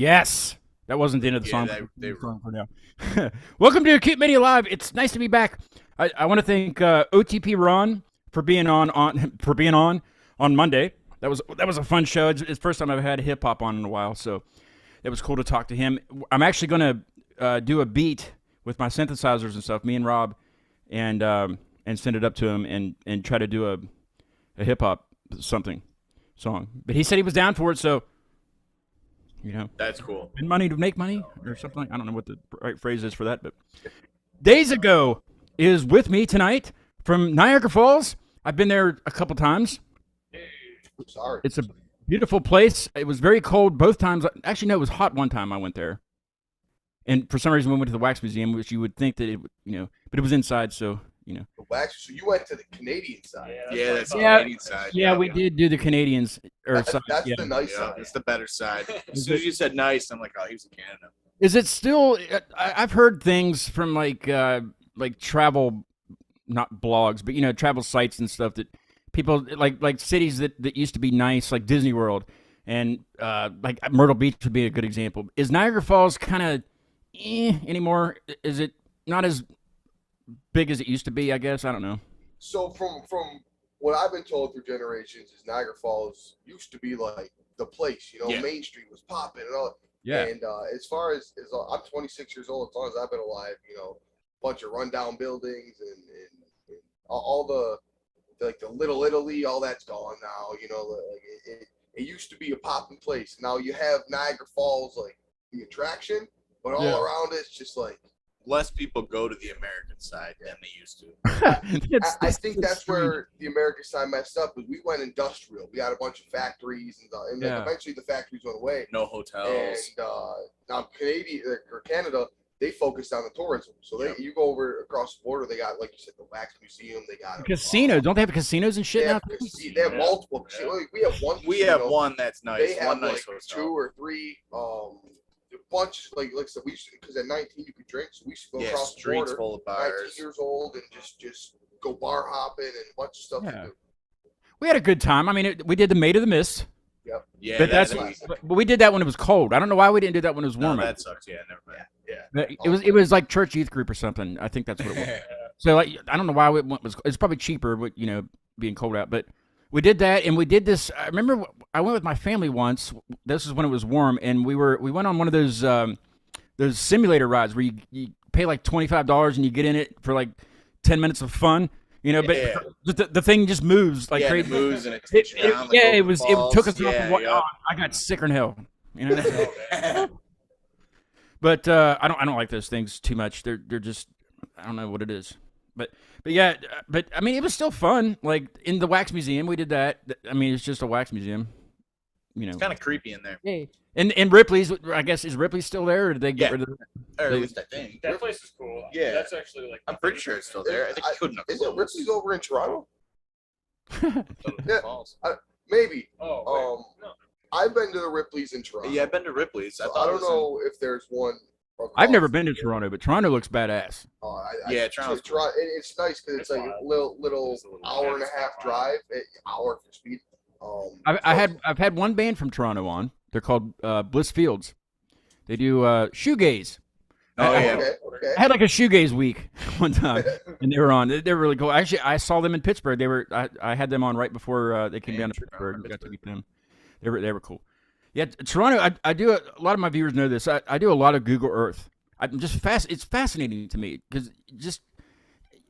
Yes. That wasn't the end of the song. They were. For now. Welcome to Keep Media Live. It's nice to be back. I want to thank OTP Ron for being on Monday. That was a fun show. It's the first time I've had hip hop on in a while, so it was cool to talk to him. I'm actually going to do a beat with my synthesizers and stuff, me and Rob, and send it up to him and try to do a hip hop something song. But he said he was down for it, so that's cool. Spend money to make money or something. I don't know what the right phrase is for that, but Daze Ago is with me tonight from Niagara Falls. I've been there a couple times. Sorry. It's a beautiful place. It was very cold both times. Actually, no, it was hot one time I went there. And for some reason we went to the Wax Museum, which you would think that it would, but it was inside, so, The wax. So you went to the Canadian side. Yeah, that's the Canadian side. Yeah, we did do the Canadians. That's side, the nice side. It's the better side. As soon as you said nice, I'm like, oh, he was in Canada. Is it still? I've heard things from like travel, not blogs, but travel sites and stuff that people like cities that used to be nice, like Disney World, and like Myrtle Beach would be a good example. Is Niagara Falls kind of anymore? Is it not as big as it used to be? I guess I don't know. So from what I've been told through generations is Niagara Falls used to be like the place. Main Street was popping and all. Yeah. And as far as I'm 26 years old, as long as I've been alive, a bunch of rundown buildings and all the like the Little Italy, all that's gone now. It used to be a popping place. Now you have Niagara Falls, like the attraction, but all around it's just like less people go to the American side than they used to. I think that's where the American side messed up. Is we went industrial. We had a bunch of factories, and eventually the factories went away. No hotels. And now Canada, they focused on the tourism. So you go over across the border, they got, like you said, the Wax Museum. They got casinos. Don't they have casinos and shit now? They have multiple casinos. We have one. We have one that's nice. They have one nice like hotel. 2 or 3. A bunch like I said, we used because at 19 you could drink, so we used to go across the border, full of bars. 19 years old, and just go bar hopping and a bunch of stuff to do. We had a good time. I mean, we did the Maid of the Mist. Yep. Yeah, but we did that when it was cold. I don't know why we didn't do that when it was warm. No, that sucks. Yeah, never mind. Yeah. It was like church youth group or something. I think that's what it was. So like, I don't know why it was. It's probably cheaper, but being cold out. But we did that, and we did this. I remember I went with my family once. This is when it was warm, and we went on one of those simulator rides where you pay like $25 and you get in it for like 10 minutes of fun. But the thing just moves like crazy. It moves and it takes you down. It took us off. I got sicker than hell. But I don't like those things too much. They're just, I don't know what it is. But I mean, it was still fun. Like in the Wax Museum, we did that. I mean, it's just a wax museum. It's kind of creepy in there. Hey. And Ripley's, I guess, is Ripley still there, or did they get rid of it? Or at least I think. That place is cool. Yeah. That's actually like. I'm pretty sure it's still there. I think it couldn't have Is it Ripley's over in Toronto? Yeah. Maybe. Oh, wait, no. I've been to the Ripley's in Toronto. Yeah, I've been to Ripley's. I don't know if there's one. I've never been to Toronto, but Toronto looks badass. Toronto's cool. It's nice because it's like a little hour and a half drive, hour for speed. I've had one band from Toronto on. They're called Bliss Fields. They do shoegaze. Oh yeah. Okay. I had like a shoegaze week one time, and they were on. They're really cool. Actually, I saw them in Pittsburgh. I had them on right before they came down to Pittsburgh. And got to meet them. They were cool. Yeah, Toronto. I do a lot of my viewers know this. I do a lot of Google Earth. I'm just It's fascinating to me because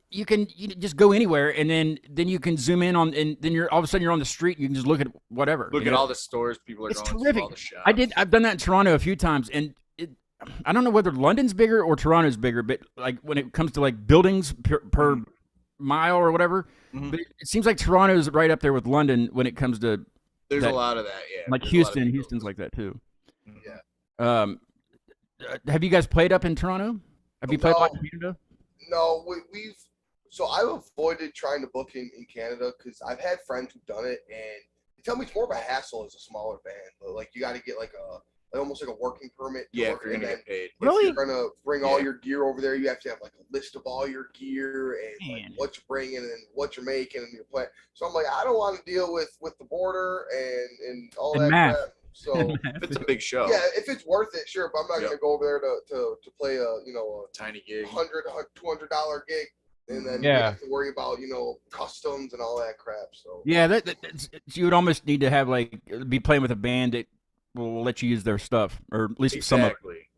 you can just go anywhere, and then you can zoom in on, and then you're all of a sudden you're on the street. And you can just look at whatever. Look at all the stores people are it's going terrific. to. All the shops. I've done that in Toronto a few times, and I don't know whether London's bigger or Toronto's bigger, but like when it comes to like buildings per mile or whatever, but it seems like Toronto's right up there with London when it comes to. There's a lot of that, yeah. Like Houston. Houston's like that too. Yeah. Have you guys played up in Toronto? Have you played in Canada? No, we've. So I've avoided trying to book in Canada because I've had friends who've done it, and they tell me it's more of a hassle as a smaller band. But like you got to get like almost like a working permit. Yeah, if you're gonna get paid. Really? If you're gonna bring all your gear over there, you have to have like a list of all your gear and like what you're bringing and what you're making and your plan. So I'm like, I don't want to deal with the border and all and that math. crap. So If it's a big show, yeah, if it's worth it, sure. But I'm not Yep. gonna go over there to play a tiny gig. $200 gig, and then Yeah. we have to worry about customs and all that crap. So Yeah, you would almost need to have like be playing with a band that will let you use their stuff, or at least some of it. Exactly.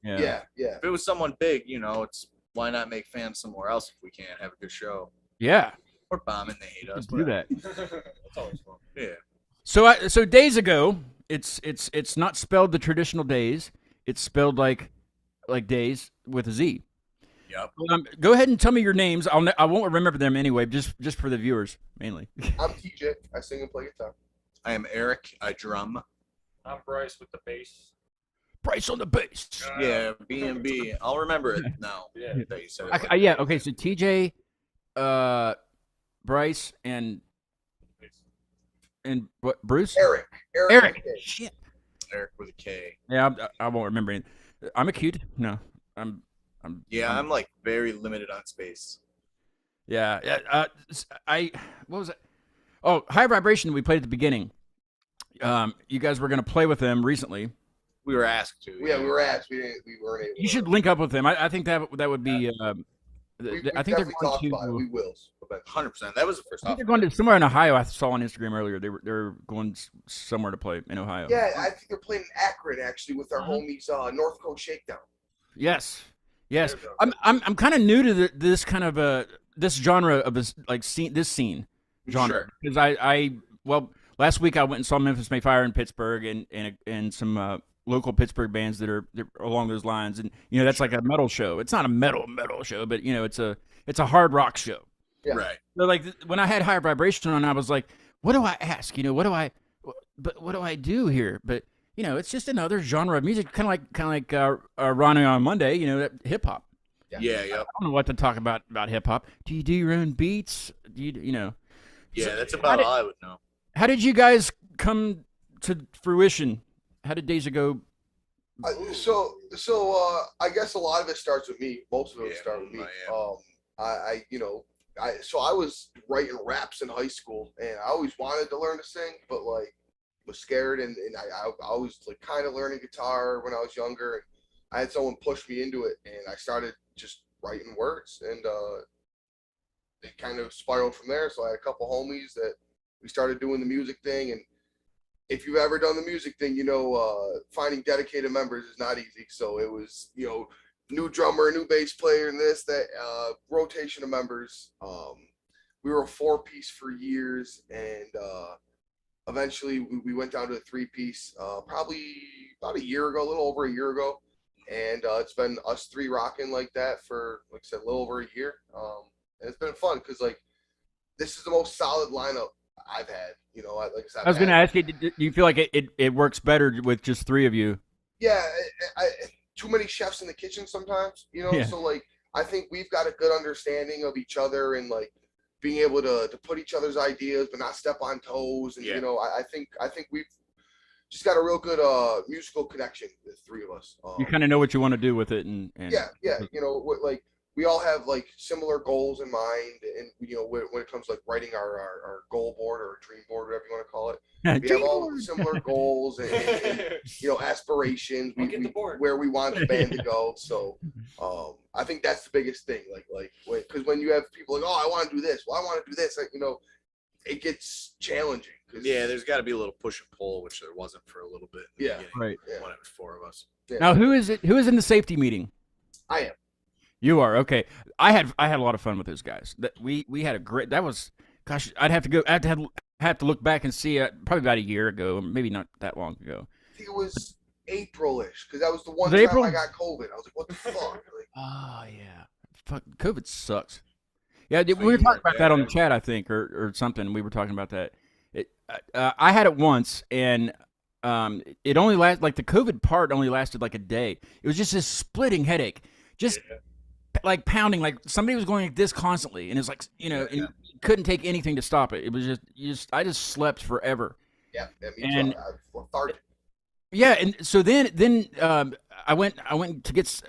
yeah. If it was someone big, it's why not make fans somewhere else if we can't have a good show? Yeah, Or bombing, they hate us. let's do that. That's always fun. Yeah. So Daze Ago, it's not spelled the traditional days. It's spelled like days with a Z. Yep. Go ahead and tell me your names. I won't remember them anyway, just for the viewers mainly. I'm TJ. I sing and play guitar. I am Eric. I drum. I'm Bryce with the bass. Bryce on the bass. Yeah, B&B. I'll remember it now. Yeah. That you said it. Yeah. Okay. So TJ, Bryce, and what? Bruce. Eric. Eric. Shit. Eric with a K. Yeah, I won't remember it. I'm acute. No, I'm. I'm like very limited on space. Yeah. What was it? Oh, High Vibration. We played at the beginning. You guys were gonna play with them recently. We were asked to. Yeah, we were asked. We weren't able. You should link up with them. I think that would be. We I think they're definitely going talked to. about it. We will. 100%. That was the first I think offer. they're going to somewhere in Ohio. I saw on Instagram earlier. They're going somewhere to play in Ohio. Yeah, I think they're playing in Akron actually with our Mm-hmm. homies, North Coast Shakedown. Yes. I'm kind of new to this kind of this genre of this scene genre Sure. because well, last week I went and saw Memphis May Fire in Pittsburgh and some local Pittsburgh bands that are along those lines, and that's like a metal show. It's not a metal show, but it's a hard rock show. Yeah. Right. So like when I had Higher Vibration on, I was like, what do I ask? What do I do here? But it's just another genre of music, kind of like Ronnie on Monday. That hip hop. Yeah. I don't know what to talk about hip hop. Do you do your own beats? Do you? Yeah, that's about all I would know. How did you guys come to fruition? How did Daze Ago? So I guess a lot of it starts with me. Most of it Yeah, start with me. I I was writing raps in high school, and I always wanted to learn to sing, but like was scared, and I always like kind of learning guitar when I was younger, and I had someone push me into it, and I started just writing words, and it kind of spiraled from there. So I had a couple homies that we started doing the music thing, and if you've ever done the music thing, finding dedicated members is not easy. So it was, new drummer, new bass player, and that rotation of members. We were a 4-piece for years, and eventually we went down to a 3-piece, probably about a year ago, a little over a year ago. And it's been us 3 rocking like that for, like I said, a little over a year. And it's been fun because like this is the most solid lineup I've had. Like I said, I was going to ask you, do you feel like it works better with just 3 of you? Yeah, too many chefs in the kitchen sometimes, Yeah. So like I think we've got a good understanding of each other and like being able to put each other's ideas but not step on toes. And Yeah. I think we've just got a real good musical connection, the 3 of us. You kind of know what you want to do with it, and Yeah. Like we all have like similar goals in mind, and when it comes to like writing our goal board or dream board, whatever you want to call it, we have all similar goals and aspirations. I'll get the board. Where we want the band to go. So I think that's the biggest thing. Like because when you have people like, oh, I want to do this, well, I want to do this, like, it gets challenging. Yeah, there's got to be a little push and pull, which there wasn't for a little bit. In the Yeah. beginning, Right. Yeah. When it was 4 of us. Yeah. Now, who is in the safety meeting? I am. You are. Okay. I had a lot of fun with those guys. We had a great. That was, gosh, I'd have to go. I'd have to look back and see. Probably about a year ago, maybe not that long ago. I think it was April-ish because that was the one Was it time April? I got COVID. I was like, what the fuck? Like, Oh yeah. Fuck, COVID sucks. Yeah, we So were you talking weren't about there, that on the right? chat, I think, or something. We were talking about that. I had it once, and it only lasted, like the COVID part only lasted like a day. It was just this splitting headache, just like pounding, like somebody was going like this constantly, and it's like and you couldn't take anything to stop it. It was just I just slept forever. yeah, me And- too. I'm lethargic. Yeah, and so then I went to get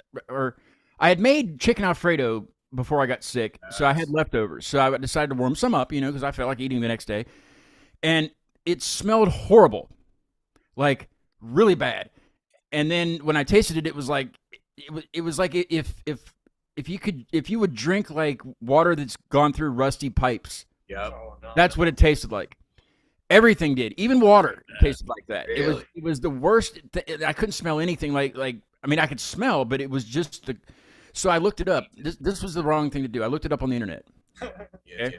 I had made chicken Alfredo before I got sick, so I had leftovers. So I decided to warm some up, because I felt like eating the next day, and it smelled horrible, like really bad. And then when I tasted it, it was like it was like if you would drink like water that's gone through rusty pipes. Yep. Oh, no. That's what it tasted like. Everything did, even water tasted like that. Really? It was the worst. I couldn't smell anything like I mean I could smell, but it was just the. So I looked it up. This was the wrong thing to do. I looked it up on the internet. Yeah, Okay. yeah.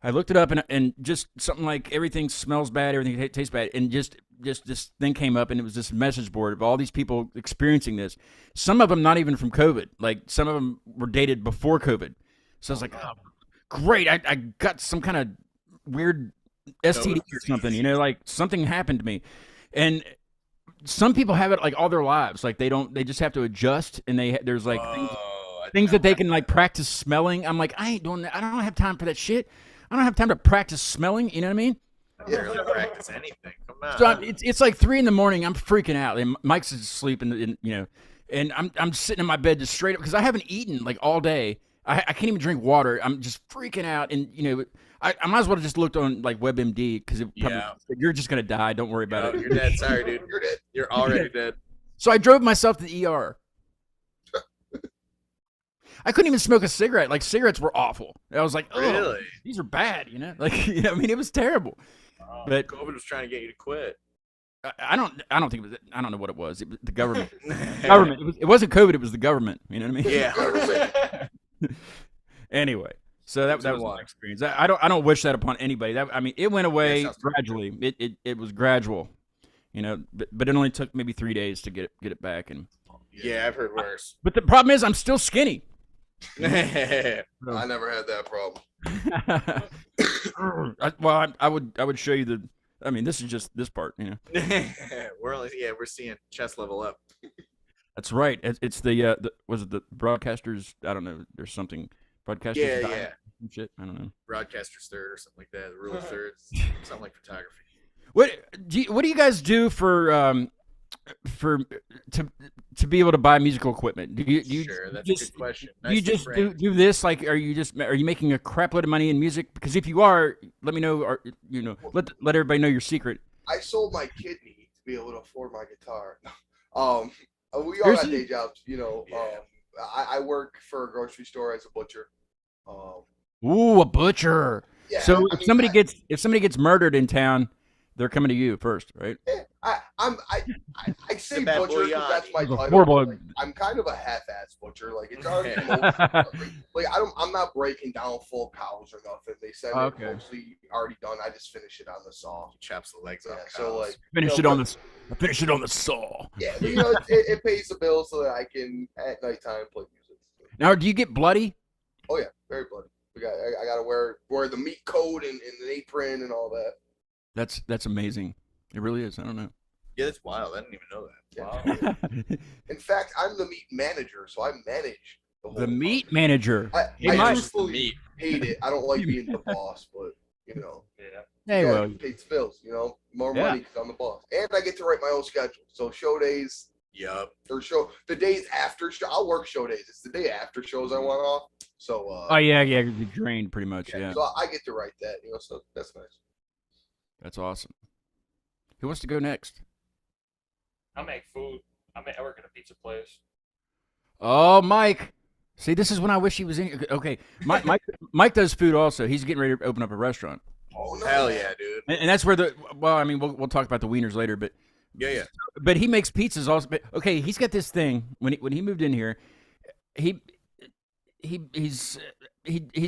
I looked it up and just something like everything smells bad, everything tastes bad, and just this thing came up and it was this message board of all these people experiencing this. Some of them not even from COVID. Like some of them were dated before COVID. So I was like, oh, great, I got some kind of weird STD or something, you know, like something happened to me. And some people have it like all their lives. Like they just have to adjust and there's like things that they can like practice smelling. I'm like, I ain't doing that. I don't have time for that shit. I don't have time to practice smelling. You know what I mean? I barely practice anything. Come on. So it's like 3 a.m. I'm freaking out. And Mike's asleep, and you know, and I'm sitting in my bed just straight up because I haven't eaten like all day. I can't even drink water. I'm just freaking out, and you know, I might as well have just looked on like WebMD because you're just gonna die. Don't worry about it. You're dead. Sorry, dude. You're dead. You're already dead. So I drove myself to the ER. I couldn't even smoke a cigarette. Like cigarettes were awful. I was like, oh, Really? these are bad. You know, like you know, I mean, it was terrible. But COVID was trying to get you to quit. I don't think it was. I don't know what it was. It was the government. Government. It wasn't COVID. It was the government. You know what I mean? Yeah. Anyway, so that was my experience. I don't wish that upon anybody. I mean, it went away gradually. It was gradual. You know, but it only took maybe 3 days to get it back. And Yeah, I've heard worse. but the problem is, I'm still skinny. I never had that problem. I would show you the. I mean, this is just this part. You know. we're seeing chest level up. That's right. It's the was it the broadcasters? I don't know. There's something broadcasters. Yeah. Some shit. I don't know. Broadcaster's third or something like that. The rule of thirds, something like photography. What do you guys do for to be able to buy musical equipment? Do you Sure, that's just, a good question. Do you Nice just frame. do this? Like, are you making a crap load of money in music? Because if you are, let me know. Or you know, let everybody know your secret. I sold my kidney to be able to afford my guitar. We all got day jobs, you know. Yeah. I work for a grocery store as a butcher. Ooh, a butcher. Yeah, So I if mean, somebody gets murdered in town, they're coming to you first, right? I say The bad butcher boy because that's my He's a title. horrible- Like, I'm kind of a half-ass butcher. Like it's already like I'm not breaking down full cows or nothing. They send it mostly already done. I just finish it on the saw. Chops the legs Yeah, off. so like Finish you know, it on the saw. yeah, you know, it pays the bill so that I can at nighttime play music. Now, do you get bloody? Oh yeah, very bloody. I gotta wear the meat coat and an apron and all that. That's amazing. It really is. I don't know. Yeah, that's wild. I didn't even know that. Yeah. In fact, I'm the meat manager, so I manage the whole. The meat manager. I Mike. truthfully hate it. I don't like being the boss, but you know, Hey, yeah, well, it pays the bills. You know, more Yeah. money because I'm the boss, and I get to write my own schedule. So show days Yup. or the days after show. I'll work show days. It's the day after shows I want off. So oh yeah, you're drained pretty much. Yeah, So I get to write that. You know, so that's nice. that's awesome. Who wants to go next? I make food. I work at a pizza place. Oh, Mike. See, this is when I wish he was in. Okay, Mike does food also. He's getting ready to open up a restaurant, Oh no. Hell yeah, dude. and that's where I mean, we'll talk about the wieners later, but Yeah. but he makes pizzas also. But okay, he's got this thing when he moved in here, he's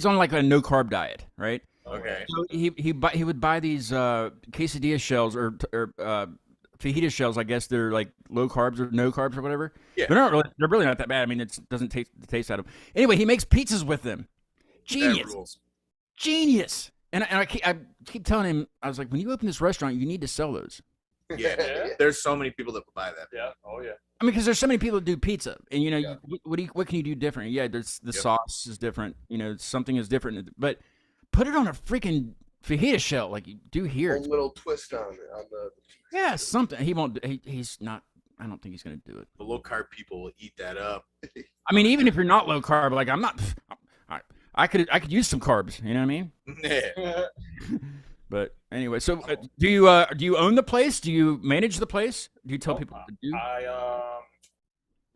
on like a no carb diet, right? Okay. So he would buy these quesadilla shells or fajita shells. I guess they're like low carbs or no carbs or whatever. Yeah. They're really not that bad. I mean, it doesn't taste the taste out of them. Anyway, he makes pizzas with them. That rules. Genius. And I keep telling him, I was like, when you open this restaurant, you need to sell those. Yeah. Yeah. There's so many people that will buy that. Yeah. Oh yeah. I mean, because there's so many people that do pizza, and you know, Yeah. what can you do different? Yeah, there's the Yep. sauce is different. You know, something is different, but put it on a freaking fajita shell like you do here. A little twist on the. Yeah, something. He won't. He's not. I don't think he's gonna do it. The low carb people will eat that up. I mean, even if you're not low carb, like I'm not. I could use some carbs. You know what I mean? Yeah. But Anyway, so do you own the place? Do you manage the place? Do you tell people what to do?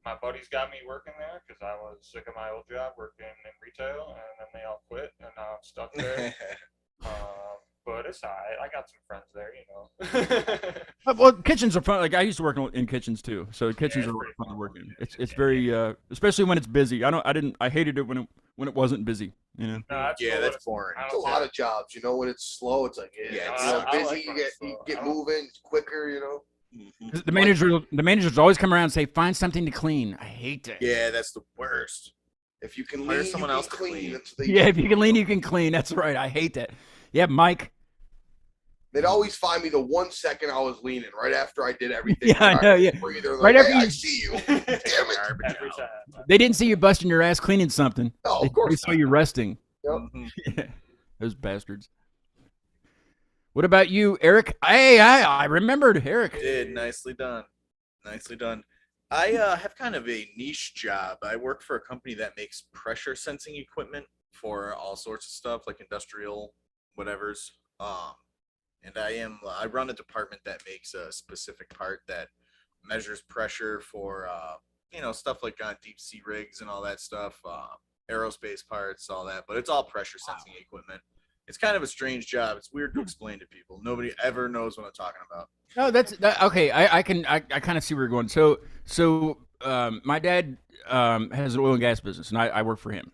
My buddies got me working there because I was sick of my old job working in retail, and then they all quit, and now I'm stuck there. But it's alright. I got some friends there, you know. Well, kitchens are fun. Like I used to work in kitchens too, so kitchens are pretty fun to work in. fun. It's very especially when it's busy. I hated it when it wasn't busy. You know. No, that's boring. It's a lot of jobs, you know. When it's slow, it's like busy. like you when get it's slow. you get moving it's quicker, you know. 'Cause the managers always come around and say, "Find something to clean." I hate that. Yeah, that's the worst. If you can Hire lean, someone you else can to clean. clean. That's what they Yeah, if you can lean, you can clean. That's right. I hate that. Yeah, Mike. They'd always find me the 1 second I was leaning, right after I did everything. Yeah, I know. Yeah, Breather, right like, after hey, you. I see you. Damn it. Garbage Every out. time. They didn't see you busting your ass cleaning something. No, They of course saw you resting. Yep. Mhm. Those bastards. What about you, Eric? Hey, I remembered Eric. Did nicely done. Nicely done. I have kind of a niche job. I work for a company that makes pressure sensing equipment for all sorts of stuff, like industrial whatevers. And I run a department that makes a specific part that measures pressure for stuff like on deep sea rigs and all that stuff, aerospace parts, all that. But it's all pressure sensing equipment. It's kind of a strange job. It's weird to explain to people. Nobody ever knows what I'm talking about. No, okay. I kind of see where you're going. So my dad has an oil and gas business, and I work for him.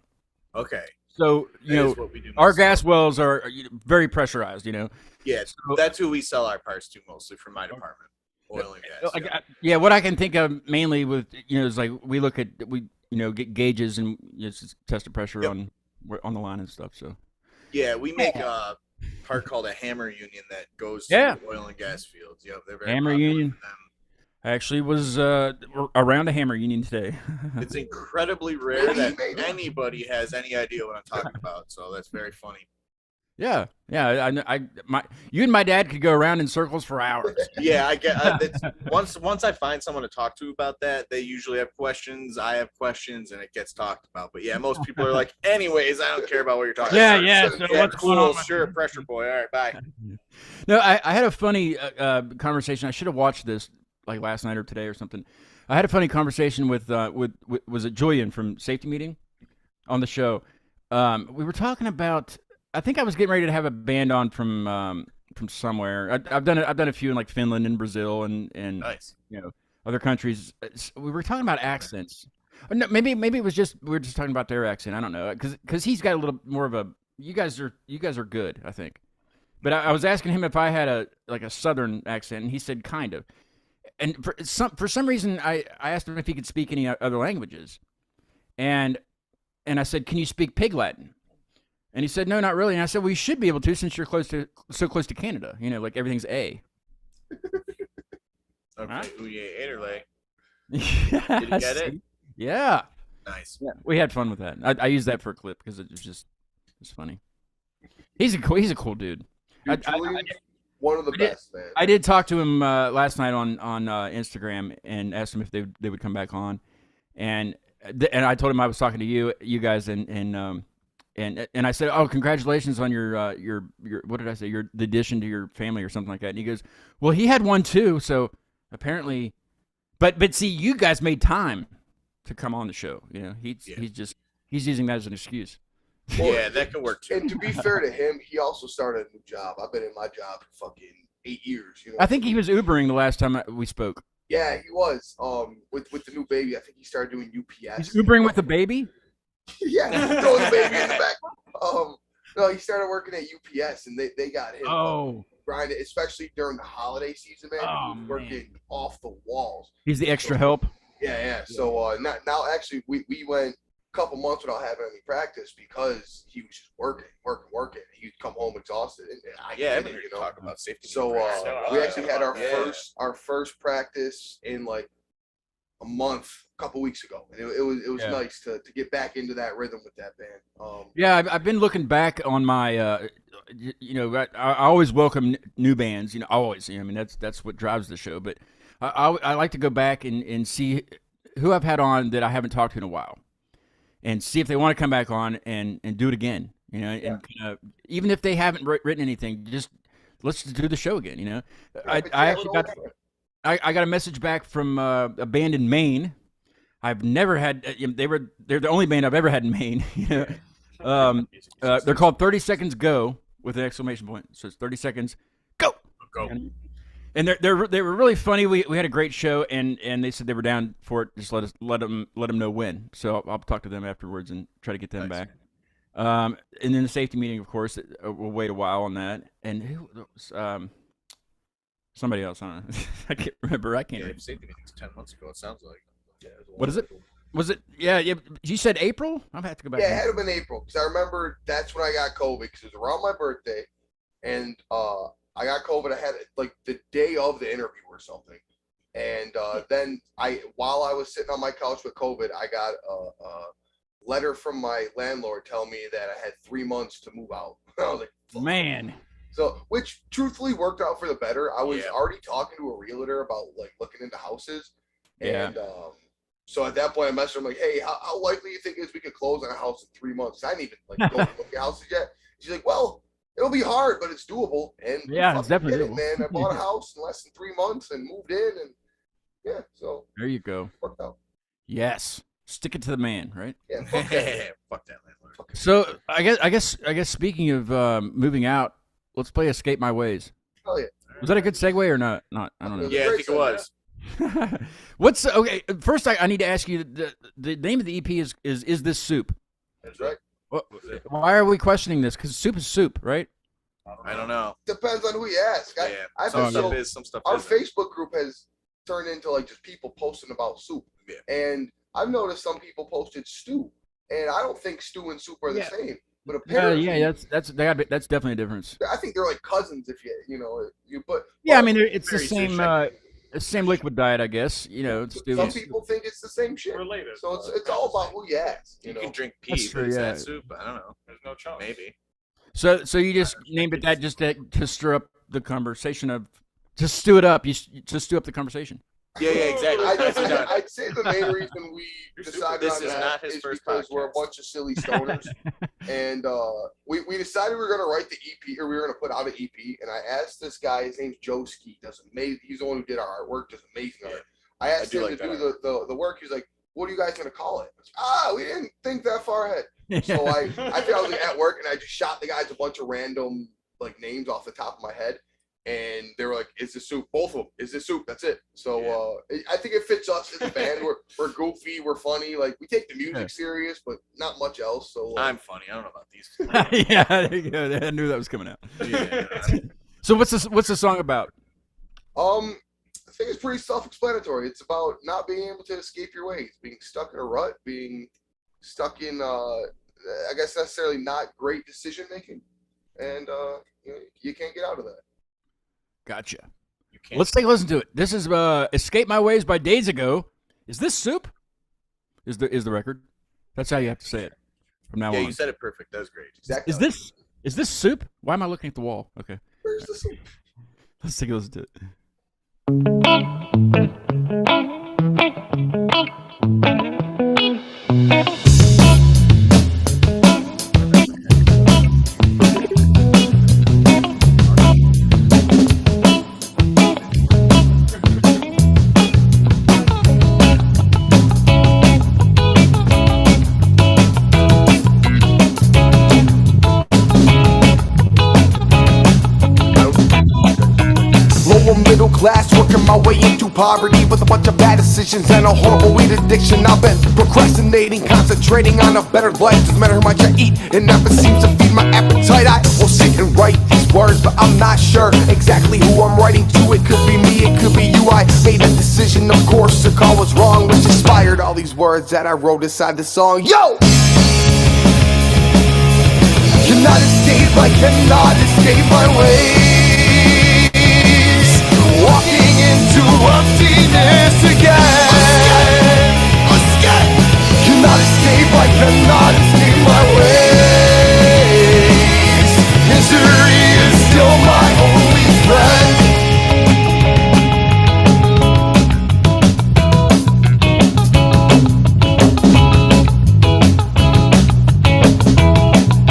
Okay. So That is what we do our mostly. gas wells are very pressurized. Yeah, So- that's who we sell our parts to mostly from my department. Oil and gas. Like, yeah. what I can think of mainly with is like we look at get gauges and just test the pressure Yep. on the line and stuff. So Yeah, we make a part called a hammer union that goes Yeah. to oil and gas fields. Yep, they're very Hammer popular union. for them. I actually was around a hammer union today. It's incredibly rare that Maybe. anybody has any idea what I'm talking about, so that's very funny. Yeah. You and my dad could go around in circles for hours. Yeah, I get. Once I find someone to talk to about that, they usually have questions. I have questions, and it gets talked about. But yeah, most people are like, "Anyways, I don't care about what you're talking Yeah, about." yeah. So, So Yeah, what's cool. going on? Sure, pressure boy. All right, bye. No, I had a funny conversation. I should have watched this like last night or today or something. I had a funny conversation with was it Julian from Safety Meeting on the show. We were talking about. I think I was getting ready to have a band on from somewhere. I've done a few in like Finland and Brazil and Nice. other countries. We were talking about accents. Or no, maybe it was just we were just talking about their accent. I don't know because he's got a little more of a. You guys are good, I think. But I was asking him if I had a southern accent, and he said kind of. And for some reason, I asked him if he could speak any other languages, and I said, "Can you speak Pig Latin?" And he said, "No, not really." And I said, "Well, you should be able to since you're so close to Canada. Like everything's A." Okay. Huh? Ouye, Ederle. Yes. Did you get it? Yeah. Nice. Yeah. We had fun with that. I used that for a clip because it's funny. He's a cool dude. Dude, Julian's one of the best, man. I did talk to him last night on Instagram and asked him if they would come back on, and I told him I was talking to you guys and I said, "Oh, congratulations on your what did I say? The addition to your family or something like that." And he goes, "Well, he had one too, so apparently, but see, you guys made time to come on the show. He's using that as an excuse." Yeah, that can work too. And to be fair to him, he also started a new job. I've been in my job for fucking 8 years. I think he was Ubering the last time we spoke. Yeah, he was. With the new baby, I think he started doing UPS. He's Ubering with the baby. Yeah, throwing the baby in the back. No, he started working at UPS, and they got him grinding, especially during the holiday season, man. Oh, He was working off the walls. He's the extra help. Yeah. So now actually, we went a couple months without having any practice because he was just working. He'd come home exhausted. And I Yeah, get it, everybody talk about safety. So practice. we actually had our Yeah. first practice in like a month, a couple weeks ago, and it was nice to get back into that rhythm with that band. Yeah, I've been looking back on my, I always welcome new bands. Always. I mean, that's what drives the show. But I like to go back and see who I've had on that I haven't talked to in a while, and see if they want to come back on and do it again. And even if they haven't written anything, just let's do the show again. You know, Yeah, but I yeah, actually we're got all- I got a message back from a band in Maine. I've never had. They're the only band I've ever had in Maine. You know, they're called 30 Seconds Go with an exclamation point. So it's 30 seconds go. Go. And they were really funny. We had a great show, and they said they were down for it. Just let them know when. So I'll talk to them afterwards and try to get them Nice. back. And then the safety meeting, of course, we'll wait a while on that. And who somebody else, I don't know. I can't remember. I can't. Yeah, remember. safety meetings 10 months ago. It sounds like. Yeah, What is it? Was it? Yeah. You said April. I'll have to go back. Yeah, it had to have been April because I remember that's when I got COVID because it was around my birthday, and I got COVID. I had it like the day of the interview or something, and then while I was sitting on my couch with COVID, I got a letter from my landlord telling me that I had 3 months to move out. I was like, fuck. Man. So, which truthfully worked out for the better. I was Yeah. already talking to a realtor about like looking into houses, Yeah. and so at that point I messaged her, I'm like, hey, how likely you think it is we could close on a house in 3 months? I didn't even like go look at houses yet. She's like, well, it'll be hard, but it's doable. And we Yeah, it's fucking definitely did it, doable. man. I bought a house in less than 3 months and moved in, and yeah, so There you go. it worked out. Yes. Stick it to the man, right? Yeah, fuck that. Fuck that landlord. So I guess speaking of moving out, let's play Escape My Ways. Hell yeah. Was that a good segue or not? Not. I don't know. Yeah, I think it was. What's okay? First, I need to ask you the name of the EP is this soup? That's right. Why are we questioning this? Because soup is soup, right? I don't know. Depends on who you ask. Yeah, I've some been stuff so is, some stuff our isn't. Facebook group has turned into like just people posting about soup. Yeah. And I've noticed some people posted stew. And I don't think stew and soup are the Yeah. same. But apparently Yeah. That's definitely a difference. I think they're like cousins if but Yeah, I mean it's the Very same sushi. same liquid diet, I guess. You know, it's some people think it's the same shit. Related. So it's all about who you ask. You know? can drink That's pea, true, but is yeah. that soup? I don't know. There's no chance. Maybe. So you just named it that just to stir up the conversation of to stew it up. To stew up the conversation. Yeah, exactly. Nicely done. I'd say the main reason we You're decided This on is that not his is first because we're a podcast. bunch of silly stoners, and we decided we were gonna write the EP or we were gonna put out an EP. And I asked this guy, his name's Joe Ski, does amazing. He's the one who did our artwork, does amazing art. I asked do him like to that do the work. He's like, "What are you guys gonna call it?" We didn't think that far ahead. So I think I was like, at work and I just shot the guys a bunch of random like names off the top of my head. And they were like, "Is this soup?" Both of them. "Is this soup?" That's it. So I think it fits us as a band. We're goofy. We're funny. Like we take the music serious, but not much else. So I'm funny. I don't know about these. Yeah, there you go. I knew that was coming out. Yeah. So what's the song about? I think it's pretty self-explanatory. It's about not being able to escape your ways, being stuck in a rut, being stuck in I guess necessarily not great decision making, and you can't get out of that. Gotcha. You can't. Let's take a listen to it. This is "Escape My Ways" by Daze Ago. Is this soup? Is the record? That's how you have to say it from now Yeah, on. you said it perfect. That was great. Exactly. Is this soup? Why am I looking at the wall? Okay, Where's the soup? let's take a listen to it. Lower middle class, working my way into poverty with a bunch of bad decisions and a horrible weed addiction. I've been procrastinating, concentrating on a better life. Doesn't matter how much I eat, it never seems to feed my appetite. I will sit and write these words, but I'm not sure exactly who I'm writing to. It could be me, it could be you. I made a decision, of course, the call was wrong, which inspired all these words that I wrote inside the song. Yo! Cannot escape, I cannot escape my ways. Walking into emptiness again. Escape! Cannot escape, I cannot escape my ways. Misery is still my only friend.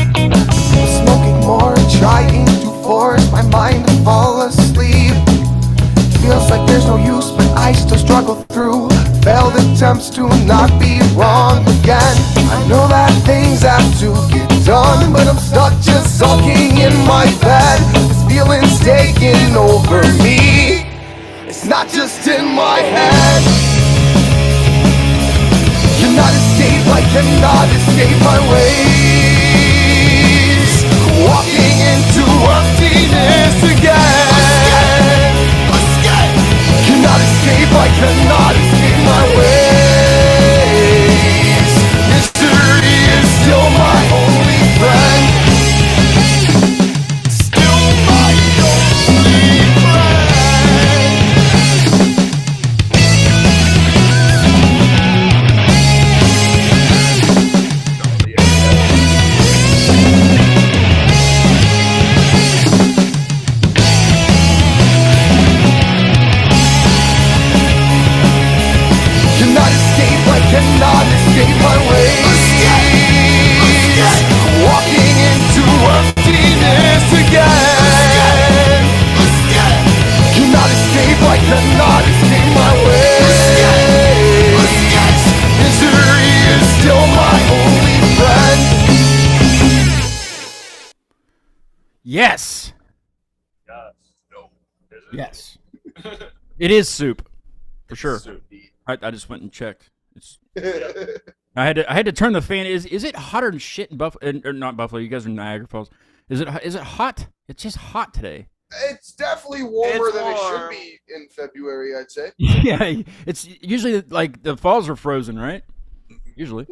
Smoking more, trying to force my mind to for me. It's not just in my head. Cannot escape, I cannot escape my ways. Walking into emptiness again. Cannot escape, I cannot escape my ways. History is still my only friend. Still my only friend. Cannot escape, I cannot escape my ways. Walking into emptiness again. Cannot escape, I cannot escape my ways. Misery is still my only friend. Yes. Yes. No. Is it? Yes. It is soup. For sure. So, I just went and checked. It's I had to turn the fan. Is it hotter than shit in Buffalo? Or not Buffalo? You guys are in Niagara Falls. Is it hot? It's just hot today. It's definitely warmer It's than it should warm. be in February, I'd say. Yeah, it's usually like the falls are frozen, right? Usually.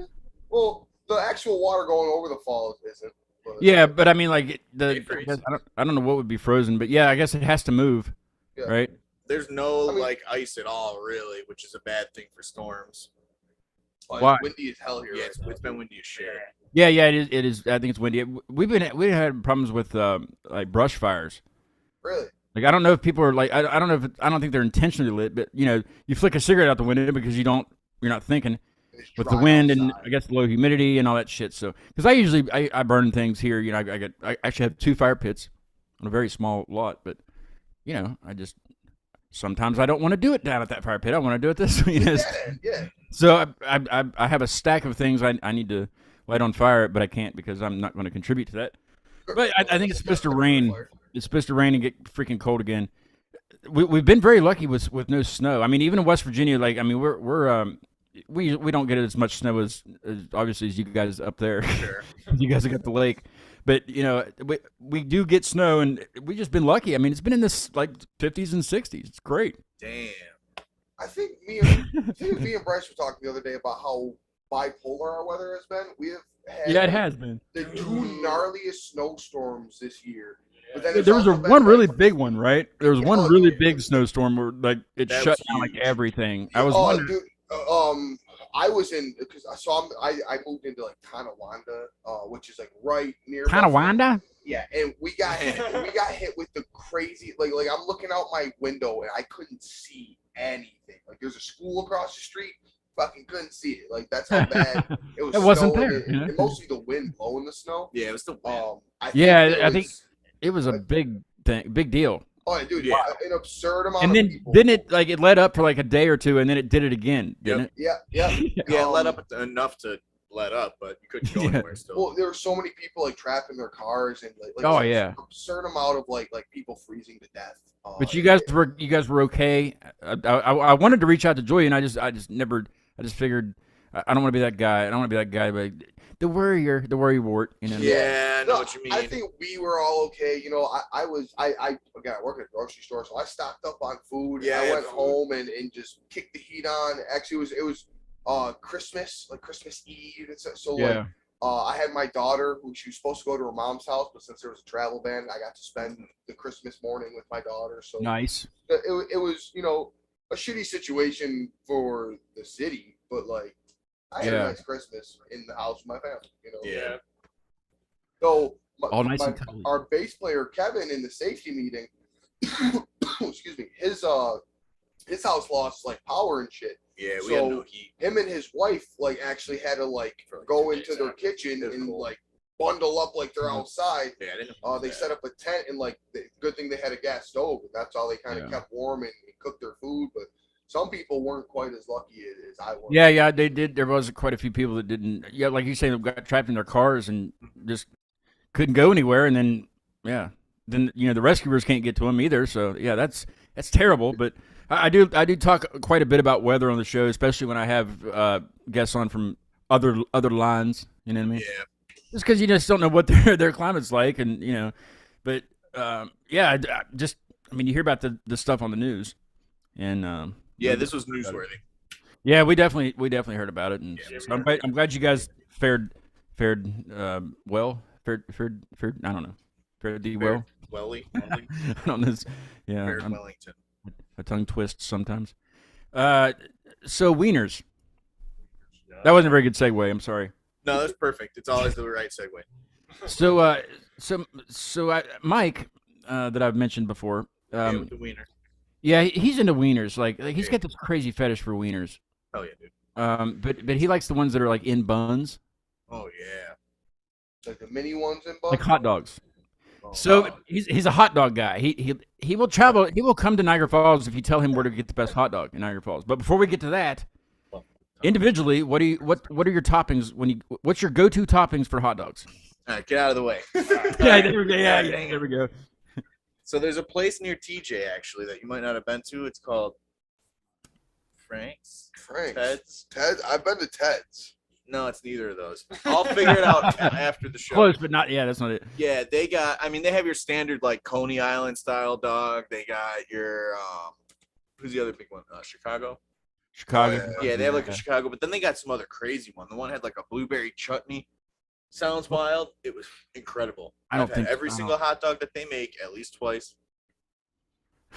Well, the actual water going over the falls isn't. But Yeah, but I mean, like They I freeze. guess I don't know what would be frozen, but yeah, I guess it has to move, Yeah. right? There's no I mean- like ice at all, really, which is a bad thing for storms. it's Why? windy as hell here. Yeah, right now. it's been windy as shit. Yeah, it is. It is. I think it's windy. We had problems with like brush fires. Really? Like I don't know if people are like I don't know if I don't think they're intentionally lit, but you know, you flick a cigarette out the window because you're not thinking It's with the dry wind and outside. I guess low humidity and all that shit. So because I usually I burn things here, you know, I actually have 2 fire pits on a very small lot, but you know, sometimes I don't want to do it down at that fire pit. I want to do it this way. You know? Yeah. So I have a stack of things I need to light on fire, but I can't because I'm not going to contribute to that. But I think it's supposed to rain. It's supposed to rain and get freaking cold again. We've been very lucky with no snow. I mean, even in West Virginia, like I mean, we don't get as much snow as obviously as you guys up there. Sure. You guys have got the lake, but you know we do get snow, and we just been lucky. I mean, it's been in this like 50s and 60s. It's great. Damn. I think me and Bryce were talking the other day about how bipolar our weather has been. We have had Yeah, it has been. the 2 gnarliest snowstorms this year. But then There there's was also been, one really like, big one, right? There was one Oh, really yeah. big snowstorm where like it That shut was down like huge. everything. I was Oh, wondering. dude, I was in because I moved into like Tonawanda, which is like right near Buffalo. Tonawanda? Yeah, and we got hit with the crazy like I'm looking out my window and I couldn't see anything. Like there's a school across the street, fucking couldn't see it. Like that's how bad it was. It wasn't snowing, there, and, yeah. and mostly the wind blowing the snow. Yeah, it was the wind. Yeah, I think was- it was a big deal. Oh, dude, Yeah. an absurd amount. And of then people. didn't it like it let up for like a day or two, and then it did it again, didn't Yeah. Yeah, it let Um, up enough to let up, but you couldn't go Yeah. anywhere still. Well, there were so many people like trapped in their cars and like Oh, an yeah. absurd amount of like people freezing to death. But you guys were okay. I wanted to reach out to Joy, and I just figured I don't want to be that guy. I don't want to be that guy, but the worry wart, you know. yeah, I know No, what you mean. I think we were all okay. You know, I again I work at a grocery store, so I stocked up on food. Yeah, I yeah, went food. home and just kicked the heat on. Actually, it was Christmas, like Christmas Eve. So Yeah. like I had my daughter who she was supposed to go to her mom's house, but since there was a travel ban, I got to spend the Christmas morning with my daughter. So Nice. it was a shitty situation for the city, but like I had Yeah. a nice Christmas in the house with my family. Yeah. So All nice and cuddly. our bass player Kevin in the safety meeting, excuse me, his house lost like power and shit. Yeah, we had So- no heat. Him and his wife like actually had to like For, like, go 2 into days their out. kitchen It was and cool. like bundle up like they're outside. Yeah, I didn't know They that. set up a tent and like the good thing they had a gas stove and that's how they kind of Yeah. kept warm and cooked their food. But some people weren't quite as lucky as I was. Yeah, they did. There was quite a few people that didn't. Yeah, like you say, they got trapped in their cars and just couldn't go anywhere. And then, yeah, then the rescuers can't get to them either. So yeah, that's terrible. But I do talk quite a bit about weather on the show, especially when I have guests on from other lines. You know what I mean? Yeah. Just because you just don't know what their climate's like, and but yeah, I mean, you hear about the stuff on the news, and Yeah, this was newsworthy. yeah, we definitely heard about it, and Yeah, so I'm glad you guys fared well. Fared I don't know. Fared the well. Welly. I don't know. Yeah, Fared Wellington. a tongue twist sometimes. So wieners. That wasn't a very good segue. I'm sorry. No, that's perfect. It's always the right segue. So Mike, that I've mentioned before. Yeah, with the wiener. Yeah, he's into wieners. Like he's got this crazy fetish for wieners. Oh yeah, dude. But he likes the ones that are like in buns, Oh yeah. Like the mini ones in buns. like hot dogs. Oh, So wow. he's a hot dog guy. He will travel. He will come to Niagara Falls if you tell him where to get the best hot dog in Niagara Falls. But before we get to that, individually, what are your toppings what's your go-to toppings for hot dogs? All right, get out of the way. Yeah, there we go. Yeah, there we go. So there's a place near TJ actually that you might not have been to. It's called Frank's. Frank's. Ted's. I've been to Ted's. No, it's neither of those. I'll figure it out after the show. Close, but not. Yeah, that's not it. Yeah, they got. I mean, they have your standard like Coney Island style dog. They got your who's the other big one? Chicago. Chicago. Yeah, they have like a Chicago, but then they got some other crazy one. The one had like a blueberry chutney. Sounds wild. It was incredible. I've had every single hot dog that they make at least twice.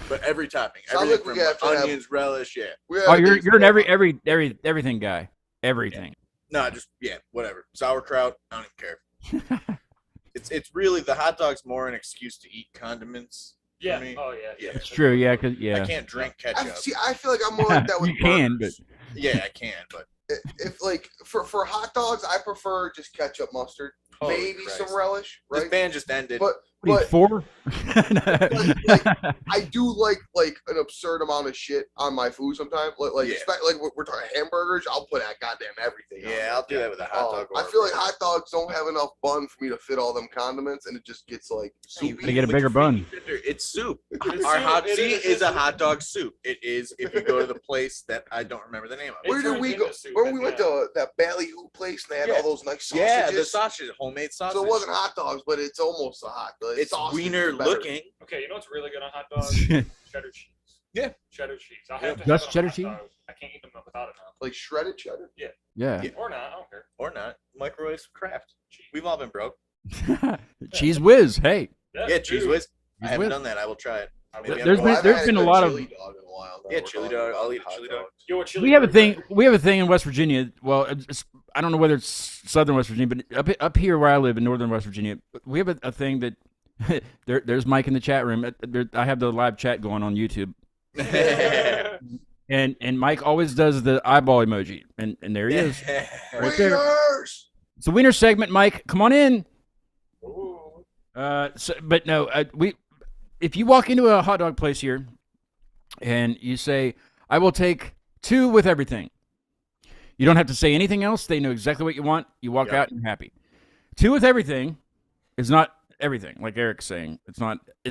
But every topping, Sounds everything like from we have to have- onions, relish, yeah. Oh, you're an everything guy. Everything. No, just whatever. Sauerkraut, I don't even care. It's really the hot dog's more an excuse to eat condiments. Yeah. For me. Oh yeah. Yeah. It's true. Yeah, I can't drink ketchup. I feel like I'm more like that with You can, burgers. Yeah, I can, but If like for hot dogs, I prefer just ketchup, mustard, Holy maybe Christ. some relish, this right? band just ended. But What are you, 4? I do like an absurd amount of shit on my food sometimes. Like Yeah. like we're talking hamburgers, I'll put that goddamn everything. on yeah, there. I'll do that with a hot dog. I feel like hot dogs don't have enough bun for me to fit all them condiments, and it just gets like soupy. Gotta get a bigger bun. It's soup. It's Our soup. hot It tea is- is a hot dog soup. It is if you go to the place that I don't remember the name of. Where It did turns we go? into soup Where at we the went end. to that ballyhoo place, and they had Yeah. all those nice sausages. Yeah, the sausage, homemade sausage. So it wasn't hot dogs, but it's almost a hot dog. It's sausage wiener is better. looking. Okay, you know what's really good on hot dogs? Cheddar cheese. Yeah. Cheddar cheese. I Yeah. have to Just have it cheddar on cheese? hot dogs. I can't eat them without it now. Like shredded cheddar. Yeah. Yeah. Or not. I don't care. Or not. Microwave craft. Cheese. We've all been broke. Cheese whiz. Hey. Yeah, cheese dude. whiz. I Cheese haven't whiz. done that. I will try it. Maybe There's I'm been- wrong. there's I've been a had lot of- chili dog in a while. Yeah, chili dog. I'll eat a chili dog. Yo, what chili We have a burger? thing. We have a thing in West Virginia. Well, I don't know whether it's southern West Virginia, but up here where I live in northern West Virginia, we have a thing that there's Mike in the chat room. I have the live chat going on YouTube, and Mike always does the eyeball emoji, and there he is. Right there. Wieners! It's the winner segment, Mike. Come on in. Ooh. But no, if you walk into a hot dog place here, and you say, "I will take 2 with everything," you don't have to say anything else. They know exactly what you want. You walk out and you're happy. 2 with everything is not everything, like Eric's saying. It's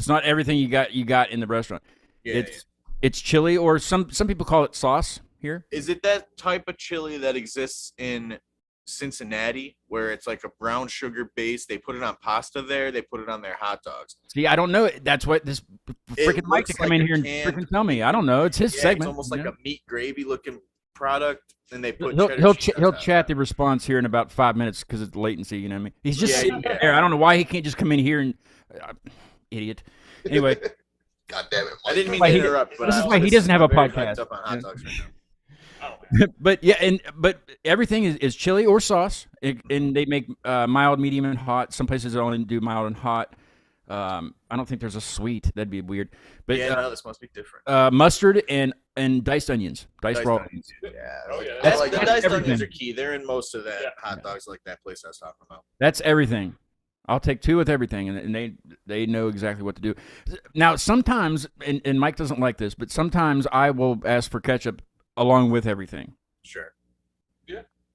not everything you got in the restaurant. Yeah, It's chili, or some people call it sauce here. Is it that type of chili that exists in Cincinnati where it's like a brown sugar base? They put it on pasta there. They put it on their hot dogs. See, I don't know. That's what this freaking Mike to looks come like in a here and canned- freaking tell me. I don't know. It's his Yeah, segment. it's almost you like know? a meat gravy looking product, and they put He'll cheddar cheese he'll on top. chat the response here in about 5 minutes because it's latency. You know what I mean? He's just Yeah, sitting yeah. there. I don't know why he can't just come in here and idiot. Anyway, God damn it! Mike. I didn't mean Why to he- interrupt, but this is I why he was doesn't have a very podcast. hyped up on hot Yeah. dogs right now. Oh, but yeah, but everything is chili or sauce, and they make mild, medium, and hot. Some places only do mild and hot. I don't think there's a sweet. That'd be weird. But Yeah, no, this must be different. mustard and diced onions, diced Diced raw onions. onions. Yeah. Oh, yeah. That's, like the that. diced everything. onions are key. They're in most of that Yeah. hot dogs, like that place I was talking about. That's everything. I'll take 2 with everything, and they know exactly what to do. Now, sometimes, and Mike doesn't like this, but sometimes I will ask for ketchup along with everything. Sure.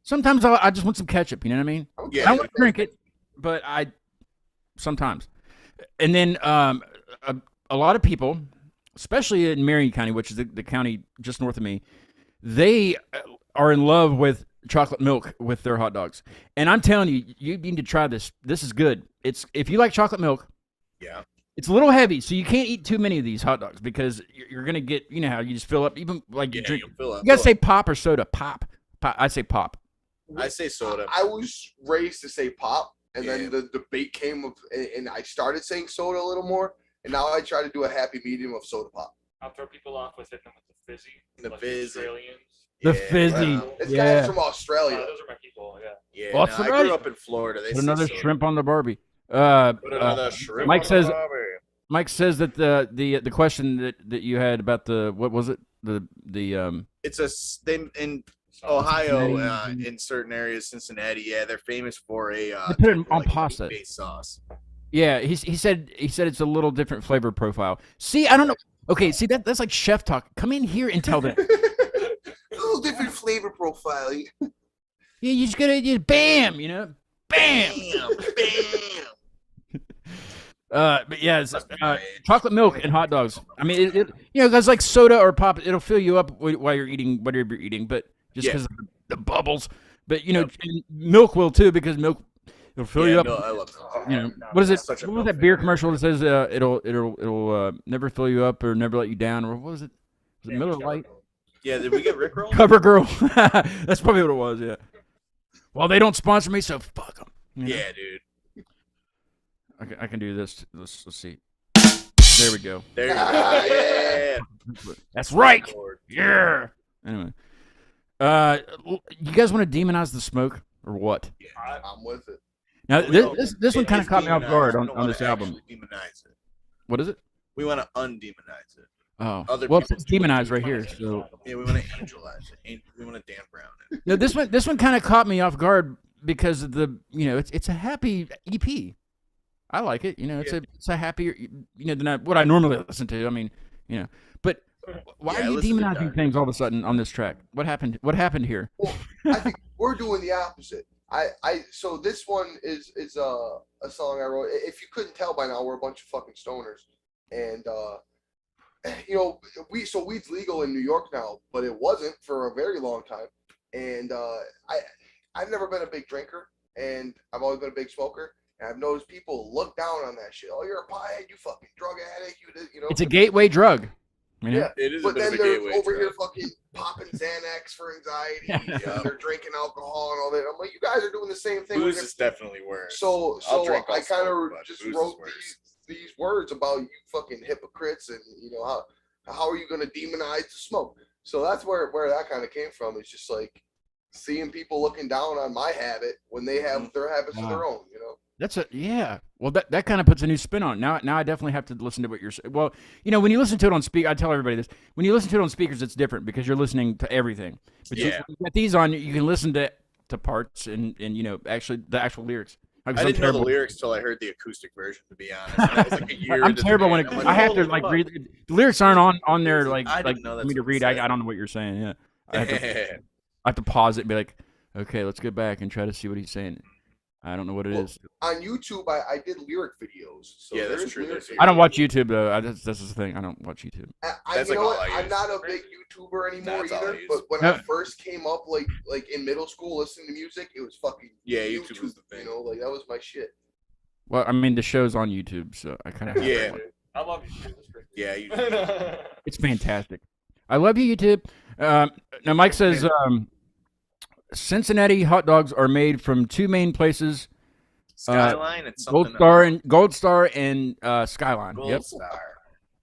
Sometimes I just want some ketchup. You know what I mean? Yeah. I don't want to drink it, but sometimes. And then a lot of people, especially in Marion County, which is the county just north of me, they are in love with chocolate milk with their hot dogs. And I'm telling you, you need to try this. This is good. It's if you like chocolate milk. Yeah. It's a little heavy, so you can't eat too many of these hot dogs because you're gonna get, you know how you just fill up. Even like you drink. You'll fill up. You gotta say pop or soda. Pop. I say pop. I say soda. I was raised to say pop, and Yeah. then the debate came of, and I started saying soda a little more, and now I try to do a happy medium of soda pop. I'll throw people off with hitting them with the fizzy. The like fizzy. Australians. The Yeah, fizzy. wow. This Yeah. guy's from Australia. Those are my people. Yeah. Yeah. Well, no, that's I right. grew up in Florida. They Put say another soda. shrimp on the Barbie. Put another shrimp. Mike on says- the Barbie. Mike says that the question that you had about the what was it the It's they in Ohio, Cincinnati. in certain areas, Cincinnati. Yeah, they're famous for a. They put it type of, on pasta. meat-based sauce. yeah he said it's a little different flavor profile. See, I don't know. Okay, see that's like chef talk. Come in here and tell them. A little different flavor profile. Yeah, you just gotta just bam, you know, bam. Bam. But yeah, it's, Must be my age. chocolate milk and hot dogs. I mean, it you know, because like soda or pop, it'll fill you up while you're eating whatever you're eating. But just Yeah. because of the bubbles, but you know, Yep. and milk will too because milk it'll fill you up. No, I love milk. You know, what is it? Such a What was milk that beer fan. commercial that says it'll never fill you up or never let you down, or what was it? Was it Miller Lite? Yeah, did we get Rickroll? Cover Girl. That's probably what it was. Yeah. Well, they don't sponsor me, so fuck them. Yeah, dude. I can do this. Let's see. There we go. There you go. Yeah. That's right. Lord. Yeah. Anyway, you guys want to demonize the smoke or what? I'm with it. Now We don't- this one it kind of is caught me off demonized. guard We on don't this wanna album. actually demonize it. What is it? We want to undemonize it. Oh, Other well, people it's demonized right here. So Yeah, we want to angelize it. We want to Dan Brown it. no, this one kind of caught me off guard because of the it's a happy EP. I like it. You know, it's a happier than what I normally listen to. I mean, but why Yeah, I are you listen to demonizing dark. things all of a sudden on this track? What happened? What happened here? Well, I think we're doing the opposite. So this one is a song I wrote. If you couldn't tell by now, we're a bunch of fucking stoners, and weed's legal in New York now, but it wasn't for a very long time. And I've never been a big drinker, and I've always been a big smoker. And I've noticed people look down on that shit. Oh, you're a pothead, you fucking drug addict, you know. It's a gateway drug. You know? Yeah. It is But a bit then of a they're gateway over drug. here fucking popping Xanax for anxiety. Yeah. They're drinking alcohol and all that. I'm like, you guys are doing the same thing. Booze is definitely worse. So I'll drink I also, kind of but just booze is wrote worse. these words about you fucking hypocrites, and how are you going to demonize the smoke? So that's where that kind of came from. It's just like seeing people looking down on my habit when they have their habits of their own. That's yeah. Well, that kind of puts a new spin on it. Now I definitely have to listen to what you're saying. Well, when you listen to it on I tell everybody this. When you listen to it on speakers, it's different because you're listening to everything. But Yeah. you got these on, you can listen to parts and actually the actual lyrics. I didn't know the lyrics till I heard the acoustic version. To be honest, I was like a year I'm into the terrible when band. I'm I have to holy like fuck. read. The lyrics aren't on there I like didn't know for that's me to what read. it I said. don't know what you're saying. Yeah, I have to pause it and be like, okay, let's go back and try to see what he's saying. I don't know what it Well, is. On YouTube, I did lyric videos. So Yeah, that's there's true, lyrics. there's I don't watch YouTube though. That's the thing. I don't watch YouTube. That's You like know all what? I I'm use. not a big YouTuber anymore That's all I either. use. But when No. I first came up, like in middle school, listening to music, it was fucking Yeah, YouTube was the thing. Like that was my shit. Well, I mean, the show's on YouTube, so I kind of Yeah. I love you. Dude. That's great. Yeah, you. It's fantastic. I love you, YouTube. Now, Mike says Cincinnati hot dogs are made from two main places: Skyline and something Gold Star and Skyline. Gold Yep. Star.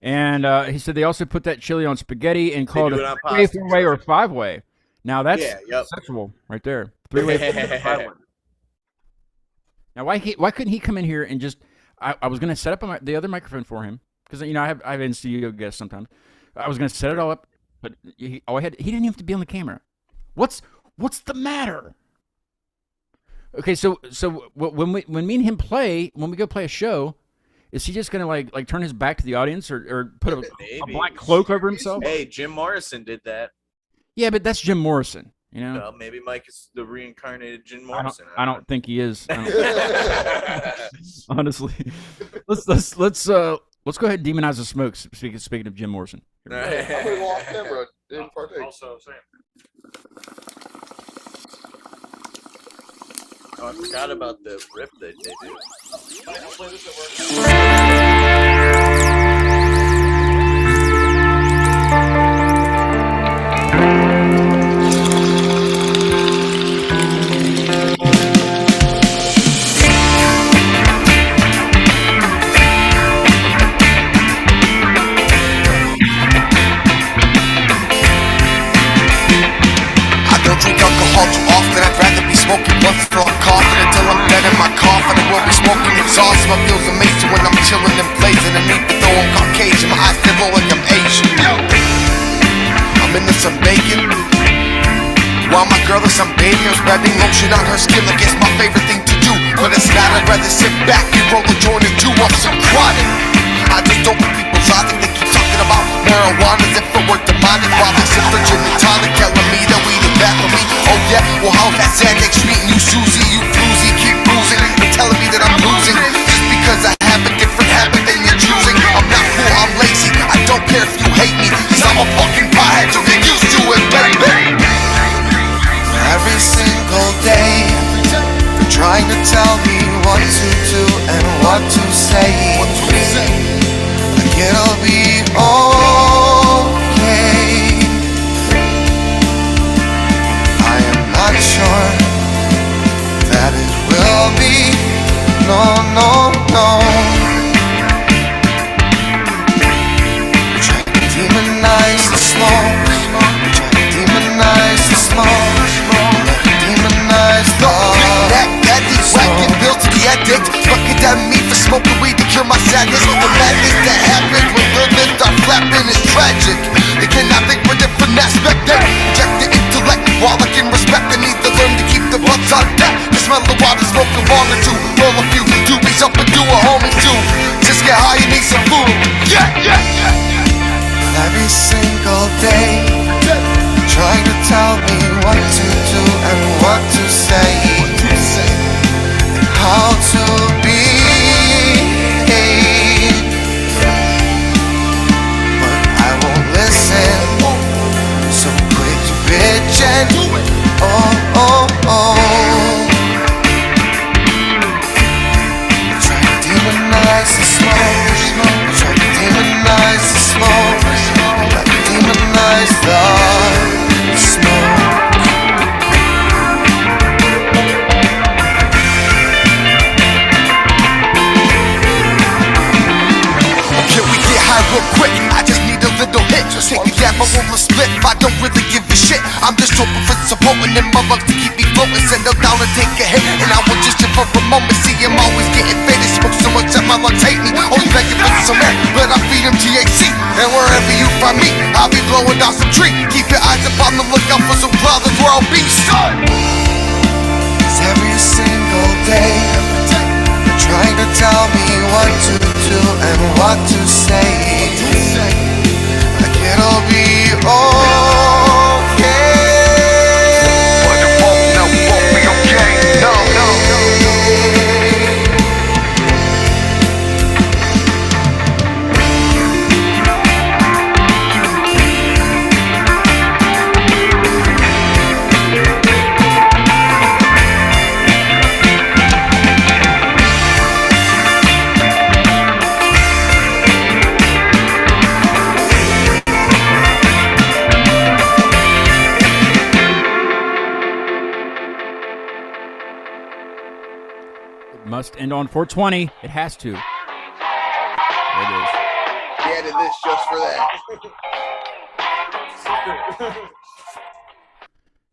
And he said they also put that chili on spaghetti and call it do it a on three-way, pasta. four-way, or five-way. Now that's Yeah, yep. sexual right there. Three-way, four-way, five-way. Now, why couldn't he come in here and just? I was going to set up the other microphone for him because I have NCO guests sometimes. I was going to set it all up, but he didn't even have to be on the camera. What's the matter? Okay, so when me and him when we go play a show, is he just going to like turn his back to the audience or put a Maybe. black cloak over himself? Hey, Jim Morrison did that. Yeah, but that's Jim Morrison. You know, Well, maybe Mike is the reincarnated Jim I Morrison. don't think he is. Honestly, let's go ahead and demonize the smoke. Speaking of Jim Morrison. I'm gonna go off camera and partake. Also, same. Oh, I forgot about the riff that they do. I'll play this at work. I don't drink alcohol too often. I'd rather be smoking blunts till I'm coughing. Until I'm dead in my coffin, I will be smoking exhaust. My feels amazing when I'm chilling and blazing. And even though I'm Caucasian, my eyes still low like I'm Asian. I'm into some bacon. While my girl is sunbathing, I'm spreading lotion on her skin like it's my favorite thing to do. But it's not, I'd rather sit back and roll a joint and chew up some chronic. I just don't think people's eyes think they keep talking about marijuana as if it were demonic. While they sip their gin and tonic, telling me that weed is bad for me. Oh yeah, well how's that Xanax treating you, Susie? You floozy, keep bruising and telling me that I'm losing just because I have a different habit than you're choosing. I'm not cool, I'm lazy. I don't care if you hate me, cause I'm a fucking pothead, so get used to it, baby. Every single day, they're trying to tell me what to do and what to say. Like it'll be okay. I am not sure that it will be. No, no, no. We're trying to demonize the smoke. We're trying to demonize the smoke. Demonize the whacking pills to the addict. Fucking down me for smoking weed to cure my sadness. The madness that happens when the lips are flapping is tragic. They cannot think with different aspect. They reject the intellect. While I can respect, they need to learn to keep the butts on deck. The smell of water, smoke a bong or two. Roll a few, doobies up and do a homie too. Just get high and eat some food. Yeah, yeah, yeah, yeah. Every single day, trying to tell me what to do and what to say, and how to be. But I won't listen, so quit bitching. Oh, oh, oh. Try to demonize the smoke. Try to demonize the smoke. Try to demonize the smoke. Can we get high real quick? I just need a little hit. Just take a dab, I roll a split. I don't really give a shit. I'm just hoping for support and in my lungs to keep me floating. Settle down and take a hit, and I will just chill for a moment. See him always getting faded. Smoke so much that my lungs hate me. Always begging for some air, but I feed him THC. And wherever you find me, I'll be blowing down some tree. Keep your eyes up on the lookout for some clouds. That's where I'll be, son. 'Cause every single day, they're trying to tell me what to do and what to say. Like it'll be okay. But it won't be okay. No, no, no. Must end on 420. It has to. There it is. We added this just for that.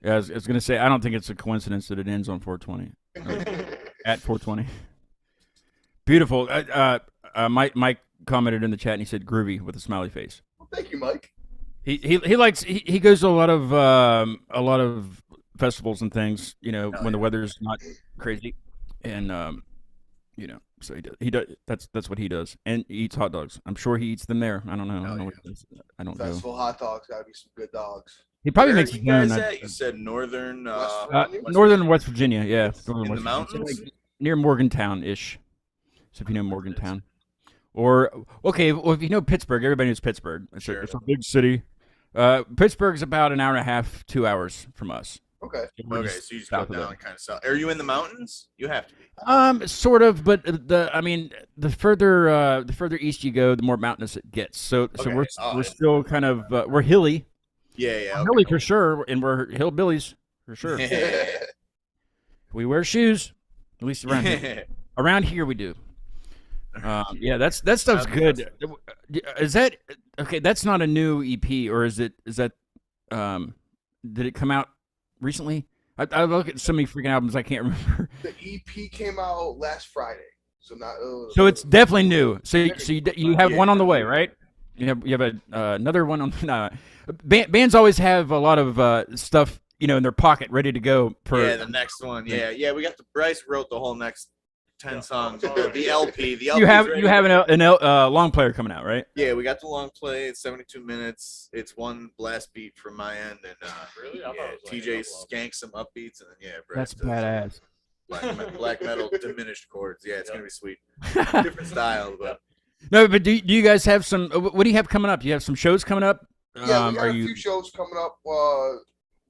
Yeah, I was gonna say I don't think it's a coincidence that it ends on 420. At 420. Beautiful. Mike commented in the chat and he said groovy with a smiley face. Well, thank you, Mike. He likes he goes to a lot of festivals and things. You know, when the weather's not crazy, and you know, so he does. That's what he does, and he eats hot dogs. I'm sure he eats them there. I don't know. I don't know what he does. I don't know. Festival hot dogs gotta be some good dogs. He probably Where makes are his you guys own. at? You said northern, Northern West Virginia, yeah. Northern in the West Virginia. mountains. Near Morgantown ish. So if you know Morgantown. Or okay, well, if you know Pittsburgh, everybody knows Pittsburgh. Sure. It's a big city. Pittsburgh's about an hour and a half, 2 hours from us. Okay. So we're Okay, just so you just go south of down there. kind of south. Are you in the mountains? You have to be. Sort of, but the further east you go, the more mountainous it gets. So Okay. we're Oh, we're yeah. still kind of we're hilly, Yeah. We're hilly for sure, and we're hillbillies for sure. We wear shoes, at least around here. Around here we do. Yeah, that stuff's That'd be good. Is that okay? That's not a new EP, or is it? Is that? Did it come out recently? I look at so many freaking albums I can't remember. The EP came out last Friday, so not. So it's definitely new. So you have Yeah. one on the way, right? You have another one on. Bands always have a lot of stuff in their pocket ready to go. Yeah, the next one. Yeah. We got Bryce wrote the whole next 10 songs. The LP. The LP. You have a long player coming out, right? Yeah, we got the long play. It's 72 minutes. It's one blast beat from my end, and Really? I thought it was like TJ a couple. skanks some upbeats, and then Bryce That's does badass. black metal diminished chords. Yeah, it's gonna be sweet. Different style, but No, but do you guys have some? What do you have coming up? Do you have some shows coming up? Yeah, we got are a you? few shows coming up.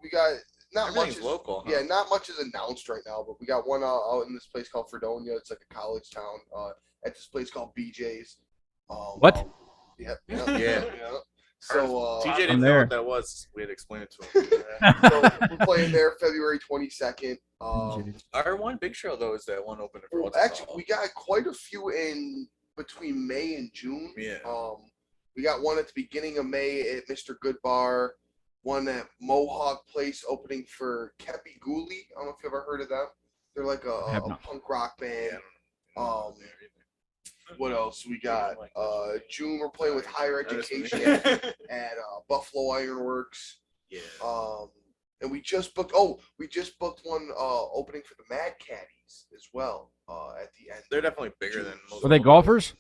We got not much. everything's local. Huh? Yeah, not much is announced right now, but we got one out in this place called Fredonia. It's like a college town. At this place called BJ's. What? Yeah. Yeah. So TJ I'm didn't know there. what that was. We had to explain it to him. so we're playing there February 22nd. Our one big show though is that one opening for Well, what's it actually, called? we got quite a few in between May and June. Yeah. We got one at the beginning of May at Mr. Good Bar, one at Mohawk Place opening for Kepi Ghoulie. I don't know if you've ever heard of them. They're like have a not. punk rock band. Yeah. What else we got? June we're playing with Higher Education at Buffalo Ironworks. Yeah. And we just booked one opening for the Mad Caddies as well at the end. They're definitely bigger than most. Are they golfers?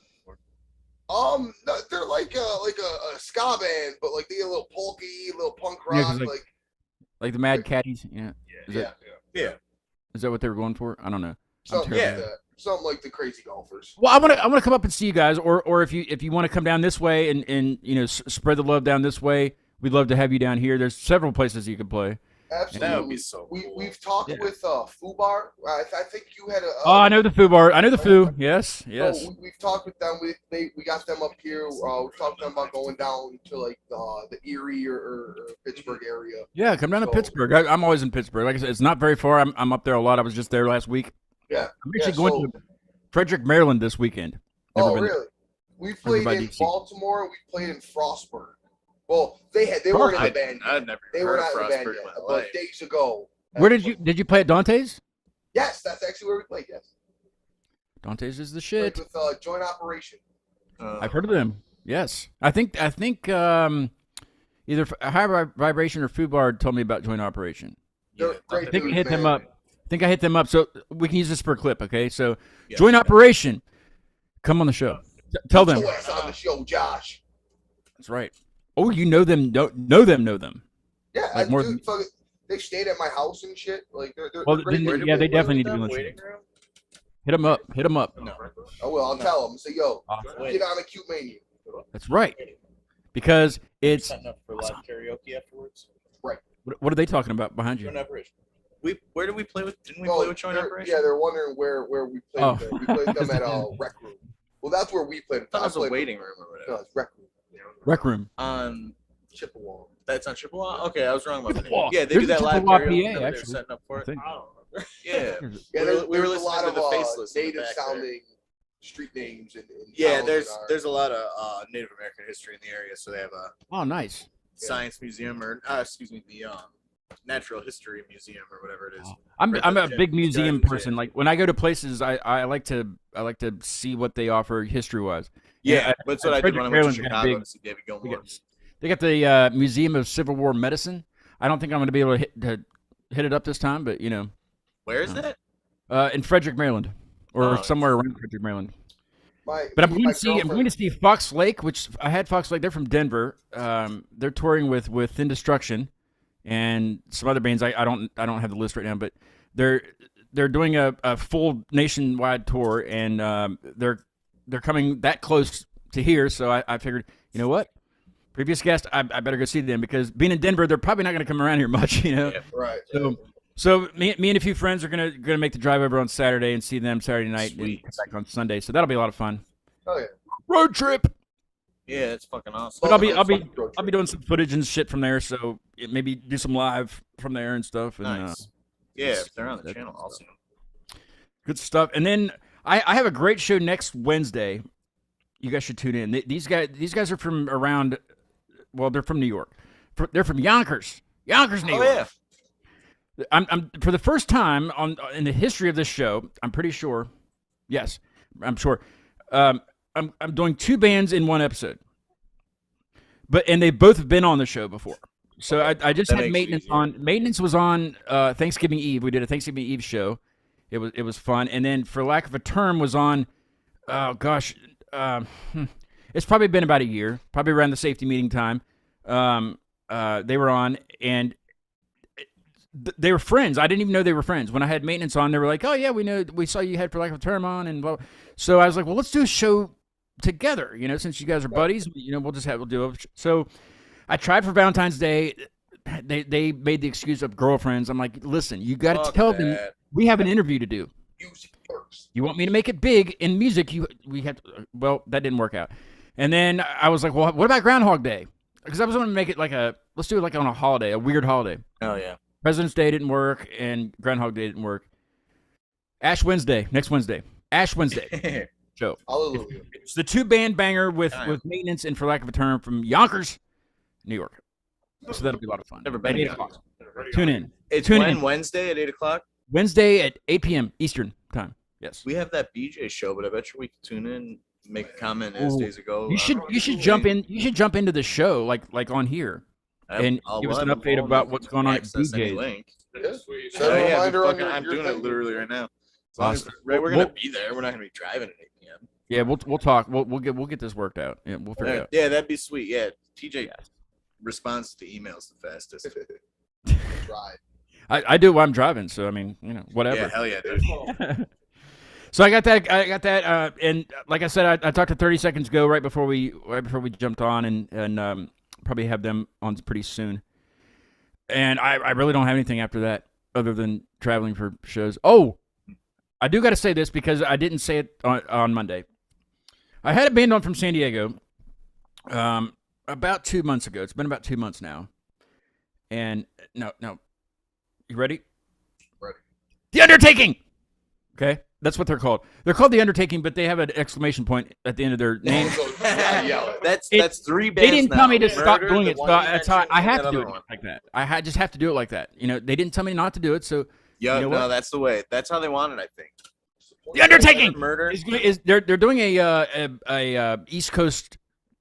No, they're like a ska band, but like they get a little polky, a little punk Yeah, rock, 'cause, like the Mad Caddies? Yeah. Is yeah, Is that what they were going for? I don't know. something terrible. like that. Something like the Crazy Golfers. Well, I'm gonna come up and see you guys, or if you want to come down this way and spread the love down this way, we'd love to have you down here. There's several places you can play. Absolutely. That would be so We cool. we've talked Yeah. with Fubar. I think you had a. Oh, I know the Foo Bar. I know the Foo. Yes. So we've talked with them. We got them up here. We talked to them about going down to like the Erie or Pittsburgh area. Yeah, come down to So- Pittsburgh. I'm always in Pittsburgh. Like I said, it's not very far. I'm up there a lot. I was just there last week. Yeah. I'm actually going to Frederick, Maryland this weekend. Never Oh, been there. really? We played by in DC. Baltimore. And we played in Frostburg. Well, they weren't in the band. Yet. I'd never They heard were of not in the band Frostburg yet. in my But life. Daze Ago. Where did you play at Dante's? Yes, that's actually where we played. Yes. Dante's is the Played shit. with Joint Operation. I've heard of them. Yes, I think either High Vibration or Foo Bar told me about Joint Operation. They're Yeah, great I think I dudes, hit them man. up. I think I hit them up, so we can use this for a clip. Okay, so Yes. Joint Operation, come on the show. Tell them. Put your ass on the show, Josh. That's right. Oh, you know them? Know them? Yeah, Like more dude, they stayed at my house and shit. Like they're Well, great then- dudes. yeah, they Where definitely was need to be that? listening. Waiting room? Hit them up. Hit them up. No. I will. I'll tell them. Say, yo, Awesome. get on a cute menu. That's right. Because it's Setting up for live karaoke afterwards. what are they talking about behind you? Joint Operation. Where did we play with? Didn't we Oh, play with Joint they're- Operation? Yeah, they're wondering where we played. Oh. Them. We played them at Rec Room. Well, that's where we played. I thought it was a played waiting room or No, whatever. it's Rec Room. Rec Room. On Chippewa. That's on Chippewa? Okay, I was wrong about the Chippewa. name. Yeah, they There's do that a live Chippewa, karaoke. PA, Remember they were actually. setting up for I it. think. I don't remember. Yeah. Yeah, We there's, were there's a listening lot to of the Faceless in the native back there. sounding street names and Yeah, towns there's in our- there's a lot of Native American history in the area, so they have a Oh, nice. science museum or the natural history museum or whatever it is. I'm a Right, big yeah. museum Yeah. person. Like when I go to places, I like to see what they offer history wise. Yeah, that's what I did when I went to Maryland's got Chicago big- to see David Gilmour. They got the Museum of Civil War Medicine. I don't think I'm going to be able to hit it up this time, but Where is that? in Frederick, Maryland, or Oh, somewhere around Frederick, Maryland. My, But I'm my going to see. I'm girlfriend- going to see Fox Lake, which I had Fox Lake. They're from Denver. They're touring with Thin Destruction and some other bands. I don't have the list right now, but they're doing a full nationwide tour, and they're they're coming that close to here, so I figured, you know what? Previous guest, I better go see them because being in Denver, they're probably not going to come around here much, you know. Yeah. Right. So me and a few friends are gonna make the drive over on Saturday and see them Saturday night Sweet. and come back on Sunday. So that'll be a lot of fun. Oh yeah. Road trip. Yeah, it's fucking awesome. But I'll be Road doing some footage and shit from there. So maybe do some live from there and stuff. And, Nice. Yeah, if they're on the channel, I'll see them. good stuff. And then I have a great show next Wednesday. You guys should tune in. These guys are from around. Well, they're from New York. They're from Yonkers, New Oh York. yeah. I'm for the first time in the history of this show. I'm pretty sure. Yes, I'm sure. I'm doing two bands in one episode, and they both have been on the show before. So I just That had makes it maintenance easier. on. Maintenance was on Thanksgiving Eve. We did a Thanksgiving Eve show. It was fun, and then for lack of a term was on. Oh gosh, it's probably been about a year, probably around the safety meeting time. They were on, and they were friends. I didn't even know they were friends. When I had maintenance on, they were like, "Oh yeah, we saw you had for lack of a term on," and blah. So I was like, "Well, let's do a show together. You know, since you guys are buddies, you know, we'll do it." So I tried for Valentine's Day. They made the excuse of girlfriends. I'm like, "Listen, you got to Fuck tell them that. we have an interview to do. Music first. You want me to make it big in music? We have to, well, that didn't work out." And then I was like, "Well, what about Groundhog Day?" Because I was going to make it let's do it like on a holiday, a weird holiday. Oh yeah. President's Day didn't work, and Groundhog Day didn't work. Ash Wednesday, next Wednesday. Ash Wednesday show. Hallelujah. It's the two band banger with Damn. maintenance and for lack of a term from Yonkers, New York. So that'll be a lot of fun. Never been At to 8 Yonkers. o'clock. Tune in. It's Tune when in. Wednesday at 8:00. Wednesday at 8 p.m. Eastern time. Yes. We have that BJ show, but I bet you we can tune in, make a comment as Ooh. Days Ago. You should jump in. You should jump into the show like on here and give us an update about what's going on at BJ's. Link. Yeah. Sweet. Set a Oh, yeah, reminder on I'm your doing thing. it literally right now. As long as Awesome. we're gonna Well- be there. We're not gonna be driving at 8 p.m. Yeah, we'll talk. We'll get this worked out. Yeah, we'll figure it out. Yeah, that'd be sweet. Yeah, TJ responds to emails the fastest. Right. I do while I'm driving, so I mean, you know, whatever. Yeah, hell yeah, dude. So I got that, and like I said, I talked to 30 Seconds Go right before we jumped on, and probably have them on pretty soon. And I really don't have anything after that other than traveling for shows. Oh, I do got to say this because I didn't say it on Monday. I had a band on from San Diego, about 2 months ago. It's been about 2 months now, and no, you ready? Ready. The Undertaking. Okay, that's what they're called. They're called The Undertaking, but they have an exclamation point at the end of their name. So, yeah, yell it. That's three They bands. didn't now. tell me to stop Murder, doing the it, so one you that's how I mentioned, have and to do that it other one. like that. I just have to do it like that. You know, they didn't tell me not to do it, so Yeah, You know no, what? that's the way. That's how they want it, I think. The Undertaking Murder. they're doing a East Coast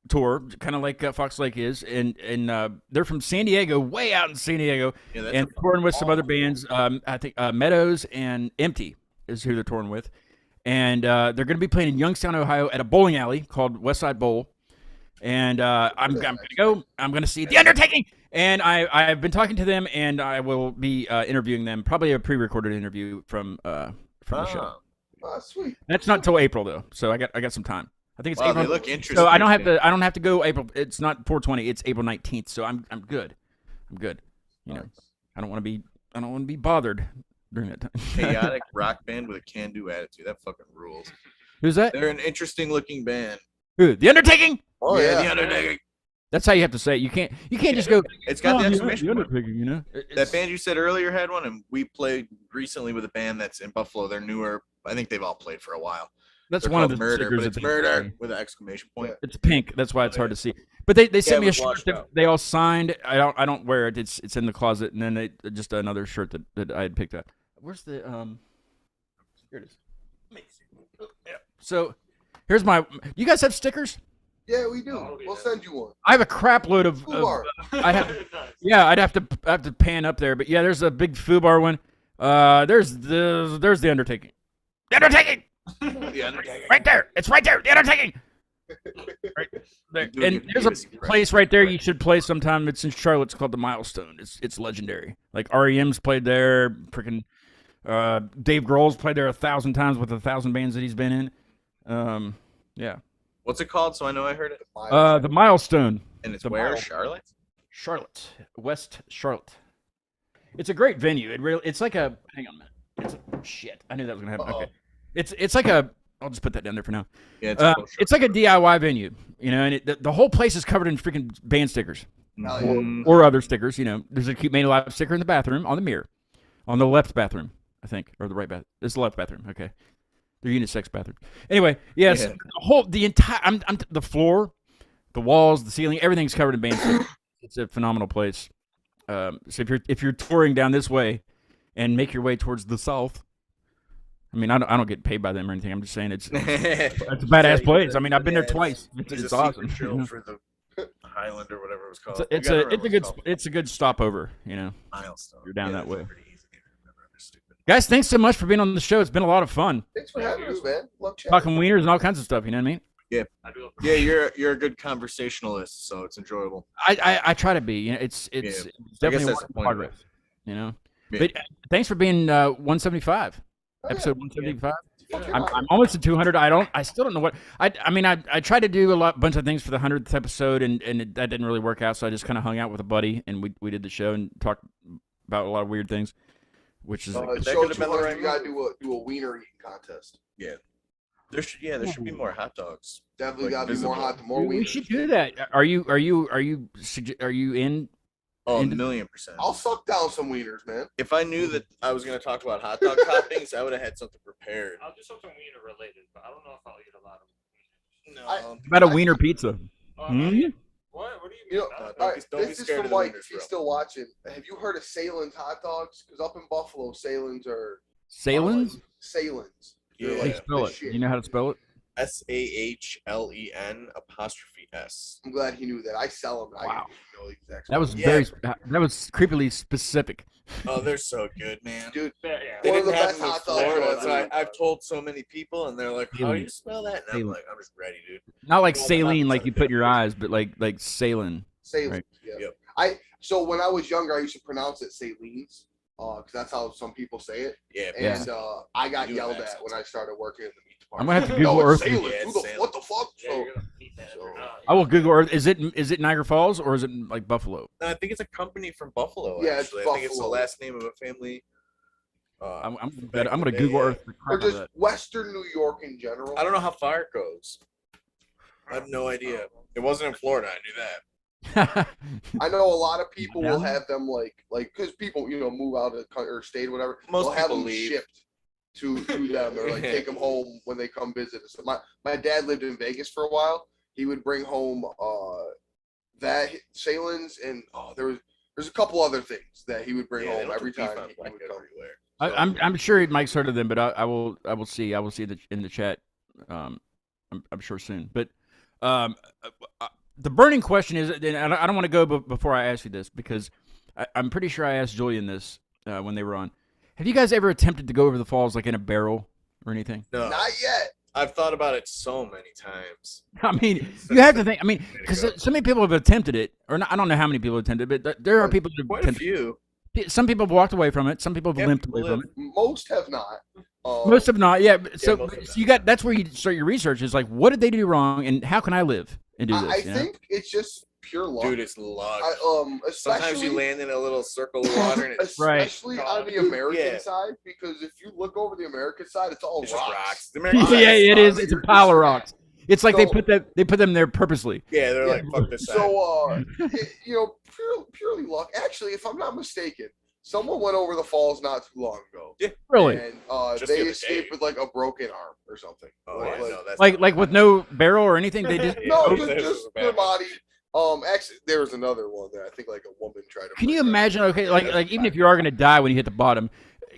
tour, kind of like Fox Lake is, and they're from San Diego, way out in San Diego, Yeah, that's and a touring with some other bands. I think Meadows and Empty is who they're touring with, and they're going to be playing in Youngstown, Ohio, at a bowling alley called Westside Bowl. And I'm going to go. I'm going to see The Undertaking. And I've been talking to them, and I will be interviewing them. Probably a pre-recorded interview from the show. Ah, sweet. That's not until April though, so I got some time. I think it's Wow, April. they look interesting. So I don't have to go April. It's not 420. It's April 19th. So I'm good. I'm good. You know, I don't want to be bothered during that time. Chaotic rock band with a can-do attitude. That fucking rules. Who's that? They're an interesting looking band. Who? The Undertaking. Oh The yeah. Undertaking. That's how you have to say it. You can't just go. It's got the "Oh, exclamation point. Undertaking. You know. That band you said earlier had one, and we played recently with a band that's in Buffalo. They're newer. I think they've all played for a while. That's They're one of the called Murder, stickers but at it's the murder with an exclamation point. It's pink. That's why it's hard to see. But they sent it me a was shirt washed that out. they all signed. I don't wear it. It's in the closet, and then just another shirt that I had picked up. Where's the Here it is. Yeah. So here's my. You guys have stickers? Yeah, we do. Oh, We'll yeah. send you one. I have a crap load of. Fubar. I have. Nice. Yeah, I'd have to pan up there, but yeah, there's a big FUBAR one. There's the Undertaking. The Undertaking. The Undertaking. Right there. It's right there. The Undertaking. Right there. Doing And your there's a Beavis impression. place right there you should play sometime. It's in Charlotte. It's called the Milestone. It's legendary. Like REM's played there. Freaking Dave Grohl's played there 1,000 times with 1,000 bands that he's been in. Yeah. What's it called? So I know I heard it. The Milestone. And it's the where? Mile- Charlotte? Charlotte, West Charlotte. It's a great venue. It's like a. Hang on a minute. Shit. I knew that was gonna happen. Uh-oh. Okay. It's like a. I'll just put that down there for now. Yeah, It's like a DIY venue, and the whole place is covered in freaking band stickers or other stickers. There's a Cute Mania Live sticker in the bathroom on the mirror, on the left bathroom, I think, or the right bathroom. It's the left bathroom. Okay, they're unisex bathrooms. Anyway, yes, the entire the floor, the walls, the ceiling, everything's covered in band stickers. It's a phenomenal place. So if you're touring down this way, and make your way towards the south. I mean, I don't get paid by them or anything. I'm just saying it's a badass place. I mean, I've been there twice. It's awesome. Show for the Highland or whatever it was called. It's a good stopover. Milestone. You're down that way. Pretty easy to remember. I'm stupid. Guys, thanks so much for being on the show. It's been a lot of fun. Thanks for having us, man. Love chatting. Talking wieners and all kinds of stuff. You know what I mean? Yeah, yeah. You're a good conversationalist, so it's enjoyable. I try to be. It's definitely a work in progress. Yeah. But thanks for being 175. Episode 175. I'm almost at 200. I still don't know what I mean. I tried to do a bunch of things for the 100th episode, and that didn't really work out. So I just kind of hung out with a buddy, and we did the show and talked about a lot of weird things, which is it shows you what you gotta do a wiener eating contest. Yeah. There should be more hot dogs. Definitely gotta be more wieners. We should do that. Are you in? Oh, 1,000,000%. I'll suck down some wieners, man. If I knew that I was going to talk about hot dog toppings, I would have had something prepared. I'll do something wiener related, but I don't know if I'll eat a lot of wieners. No. About a wiener pizza. What do you mean? Don't be This is scared from of the Mike. wieners, If he's bro. still watching, have you heard of Salen's hot dogs? Because up in Buffalo, Salen's are Salen's? Salen's. Yeah. How do you spell it? You know how to spell it? SAHLEN''S. I'm glad he knew that. I sell them. Wow. I didn't know the exact That was spelling. that was creepily specific. Oh, they're so good, man. Dude, Yeah. They one of didn't the have best them in hot dogs Florida, I've so ever I've told so many people, and they're like, "How do you Saline. spell that?" And I'm Saline. like, "I'm just ready, dude." Not like Well, saline, not like you put in your something. eyes, but like saline. Salen's. Right. Yeah. Yep. So when I was younger, I used to pronounce it Salines, because that's how some people say it. Yeah, And I got You do yelled have at accents. when I started working in the meat I'm department. gonna have to Google No, it's Earth. Salem. Yeah, Who it's what the fuck? Yeah, So, you're gonna eat that or not. I will Google Earth. Is it Niagara Falls or is it like Buffalo? No, I think it's a company from Buffalo. Yeah, it's actually. I think it's the Buffalo. last name of a family. I'm back in gonna the Google day, Earth. The or crap out just of Western New York in general. I don't know how far it goes. I have no idea. It wasn't in Florida. I knew that. that. I know a lot of people will Down? have them like because people move out of the country or state or whatever. Most they'll have people them leave. shipped to them or like take them home when they come visit. So my dad lived in Vegas for a while. He would bring home that Salen's and there's a couple other things that he would bring Yeah, they home don't every do beef time on he black would come. everywhere. I'm sure Mike's heard of them, but I will see in the chat. I'm sure soon. But the burning question is, and I don't want to go before I ask you this because I'm pretty sure I asked Julian this when they were on. Have you guys ever attempted to go over the falls like in a barrel or anything? No, Not yet. I've thought about it so many times. I mean, you have to think. I mean, because so many people have attempted it, or not, I don't know how many people attempted it, but there are people that have Quite a attempted few. it. Some people have walked away from it. Some people have Yeah, limped people away from live. it. Most have not. Most have not. Yeah. So, most have so you got that's where you start your research. Is like, what did they do wrong, and how can I live and do this? I you know? think it's just pure luck. Dude, it's luck. Especially Sometimes you land in a little circle of water and it's Right. especially on the American Yeah. side, because if you look over the American side, it's all just rocks. rocks. The American Yeah, side it is is. It's a pile of rocks. It's like So- they put them there purposely. Yeah, they're Yeah. like, fuck this side. So, purely luck. Actually, if I'm not mistaken, someone went over the falls not too long ago. Really, And Just the they other escaped day. with like a broken arm or something. Oh, Like- yeah, no, that's like with no barrel or anything. They just. Yeah, no, those- just, those just were bad their ones. body. Actually, there was another one that I think like a woman tried to. Can you bring up. imagine? Okay, like even if you are going to die when you hit the bottom,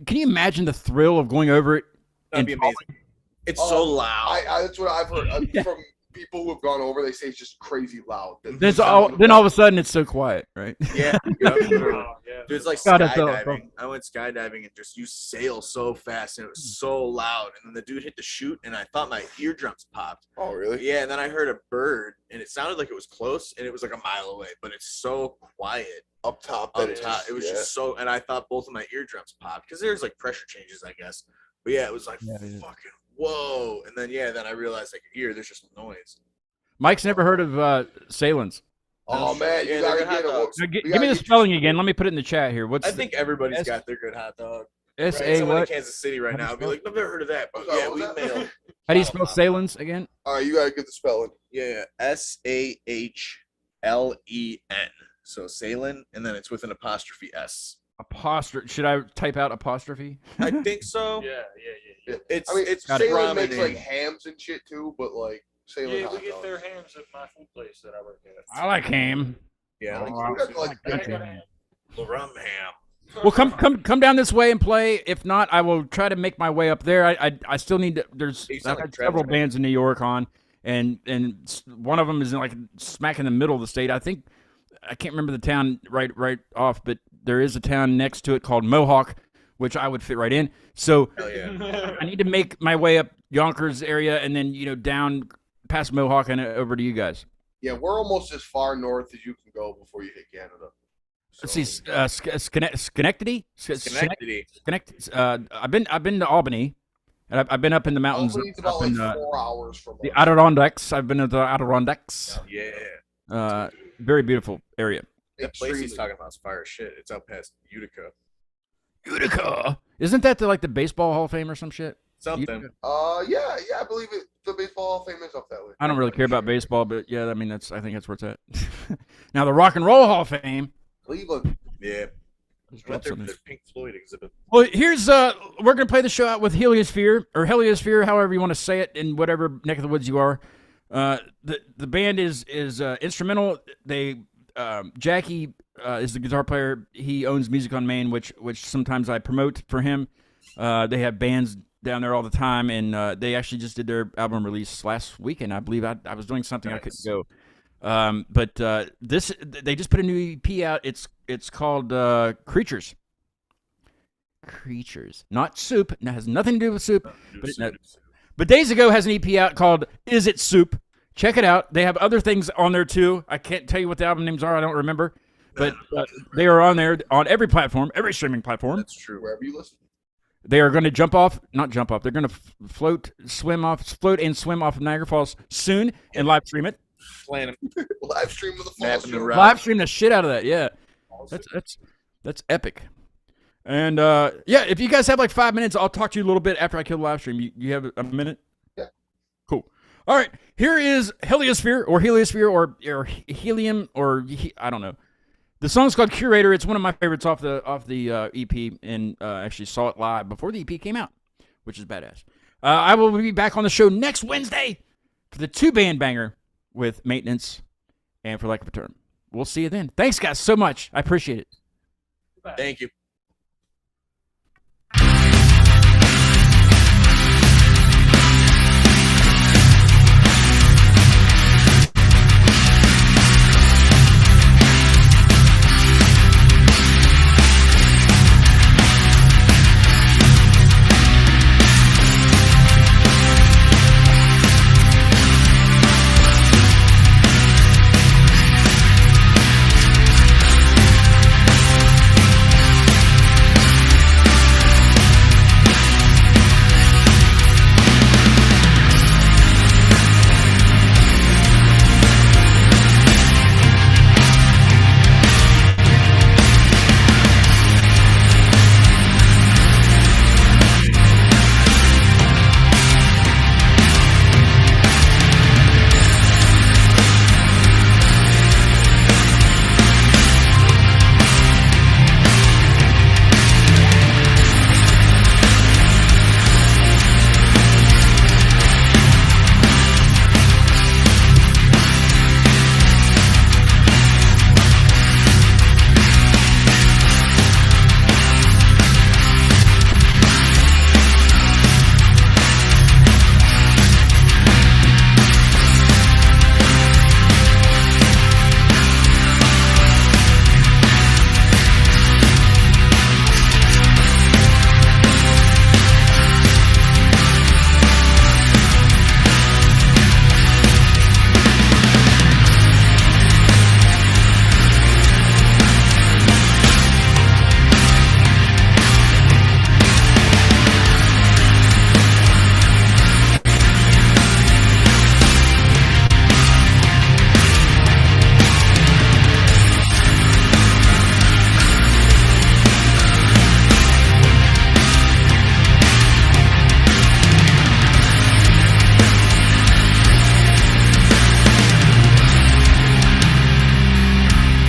can you imagine the thrill of going over it? That'd be and amazing. It's so loud. That's what I've heard from people who have gone over. They say it's just crazy loud. Then all of a sudden it's so quiet, right? yeah. Oh, yeah. Dude, it's like God, that's so- skydiving. I went skydiving and just you sail so fast and it was so loud. And then the dude hit the chute and I thought my eardrums popped. Oh, really? Yeah, and then I heard a bird and it sounded like it was close and it was like a mile away, but it's so quiet Up top. up that top. is, It was yeah. just so, and I thought both of my eardrums popped because there's like pressure changes, I guess. But yeah, it was like Yeah, it is. fucking whoa. And then then I realized I could hear there's just noise. Mike's never heard of Salins. Oh man, Yeah, you they're gotta good hot get dogs. it. Give me the spelling again. Let me put it in the chat here. What's I think everybody's S- got their good hot dog. S Right? A Someone in what? Kansas City right How do you now would be spell like, I've never heard of that. But Sorry, yeah, what we was that? mail. How do you spell Salins again? All right, you gotta get the spelling. Yeah, SAHLEN. So Salin, and then it's with an apostrophe S. Apostrophe. Should I type out apostrophe? I think so. Yeah. It's I mean, it's Got it. Salem ramen makes in- like hams and shit too, but like Salem Yeah, hot we get dogs. their hams at my food place that I work at. I like ham. yeah, Oh, like, You got, like, I good got ham. rum ham. Well, come down this way and play. If not, I will try to make my way up there. I still need to. There's You I've sound had like several Travis. bands in New York on, and one of them is in like smack in the middle of the state. I think I can't remember the town right off, but there is a town next to it called Mohawk, which I would fit right in. So Hell yeah. I need to make my way up Yonkers area and then down past Mohawk and over to you guys. Yeah, we're almost as far north as you can go before you hit Canada. Let's see, Schenectady. Schenectady. I've been to Albany, and I've been up in the mountains, Albany's about up like in 4 hours from the us. Adirondacks. I've been to the Adirondacks. Yeah. Very beautiful area. That place he's Extremely. talking about is fire as shit. It's out past Utica. Utica. Isn't that the Baseball Hall of Fame or some shit? Something. Utica. Yeah, I believe it. The baseball Hall of Fame is up that way. I don't really care about baseball, but yeah, I mean I think that's where it's at. Now the Rock and Roll Hall of Fame. Cleveland. Yeah. Just Went dropped there for something. their Pink Floyd exhibit. Well, here's we're gonna play the show out with Heliosphere or Heliosphere, however you want to say it, in whatever neck of the woods you are. The band is instrumental. They Jackie is the guitar player. He owns Music on Main, which sometimes I promote for him. They have bands down there all the time, and they actually just did their album release last weekend. I believe I was doing something I couldn't go. But this they just put a new EP out. It's called Creatures. Creatures, not Soup. It has nothing to do with Soup. But Daze Ago has an EP out called Is It Soup? Check it out. They have other things on there too. I can't tell you what the album names are. I don't remember. But they are on there on every platform, every streaming platform. That's true. Wherever you listen. They are going to not jump off. They're going to float and swim off of Niagara Falls soon and live stream it. Playing Live stream of the fall Napping the show. rock. Live stream the shit out of that. Yeah, that's epic. And yeah, if you guys have like 5 minutes, I'll talk to you a little bit after I kill the live stream. You have a minute? Yeah. Cool. All right. Here is Heliosphere or Helium or I don't know. The song's called Curator. It's one of my favorites off the EP, and actually saw it live before the EP came out, which is badass. I will be back on the show next Wednesday for the 2-band banger with Maintenance and For Lack of a Term. We'll see you then. Thanks, guys, so much. I appreciate it. Thank you.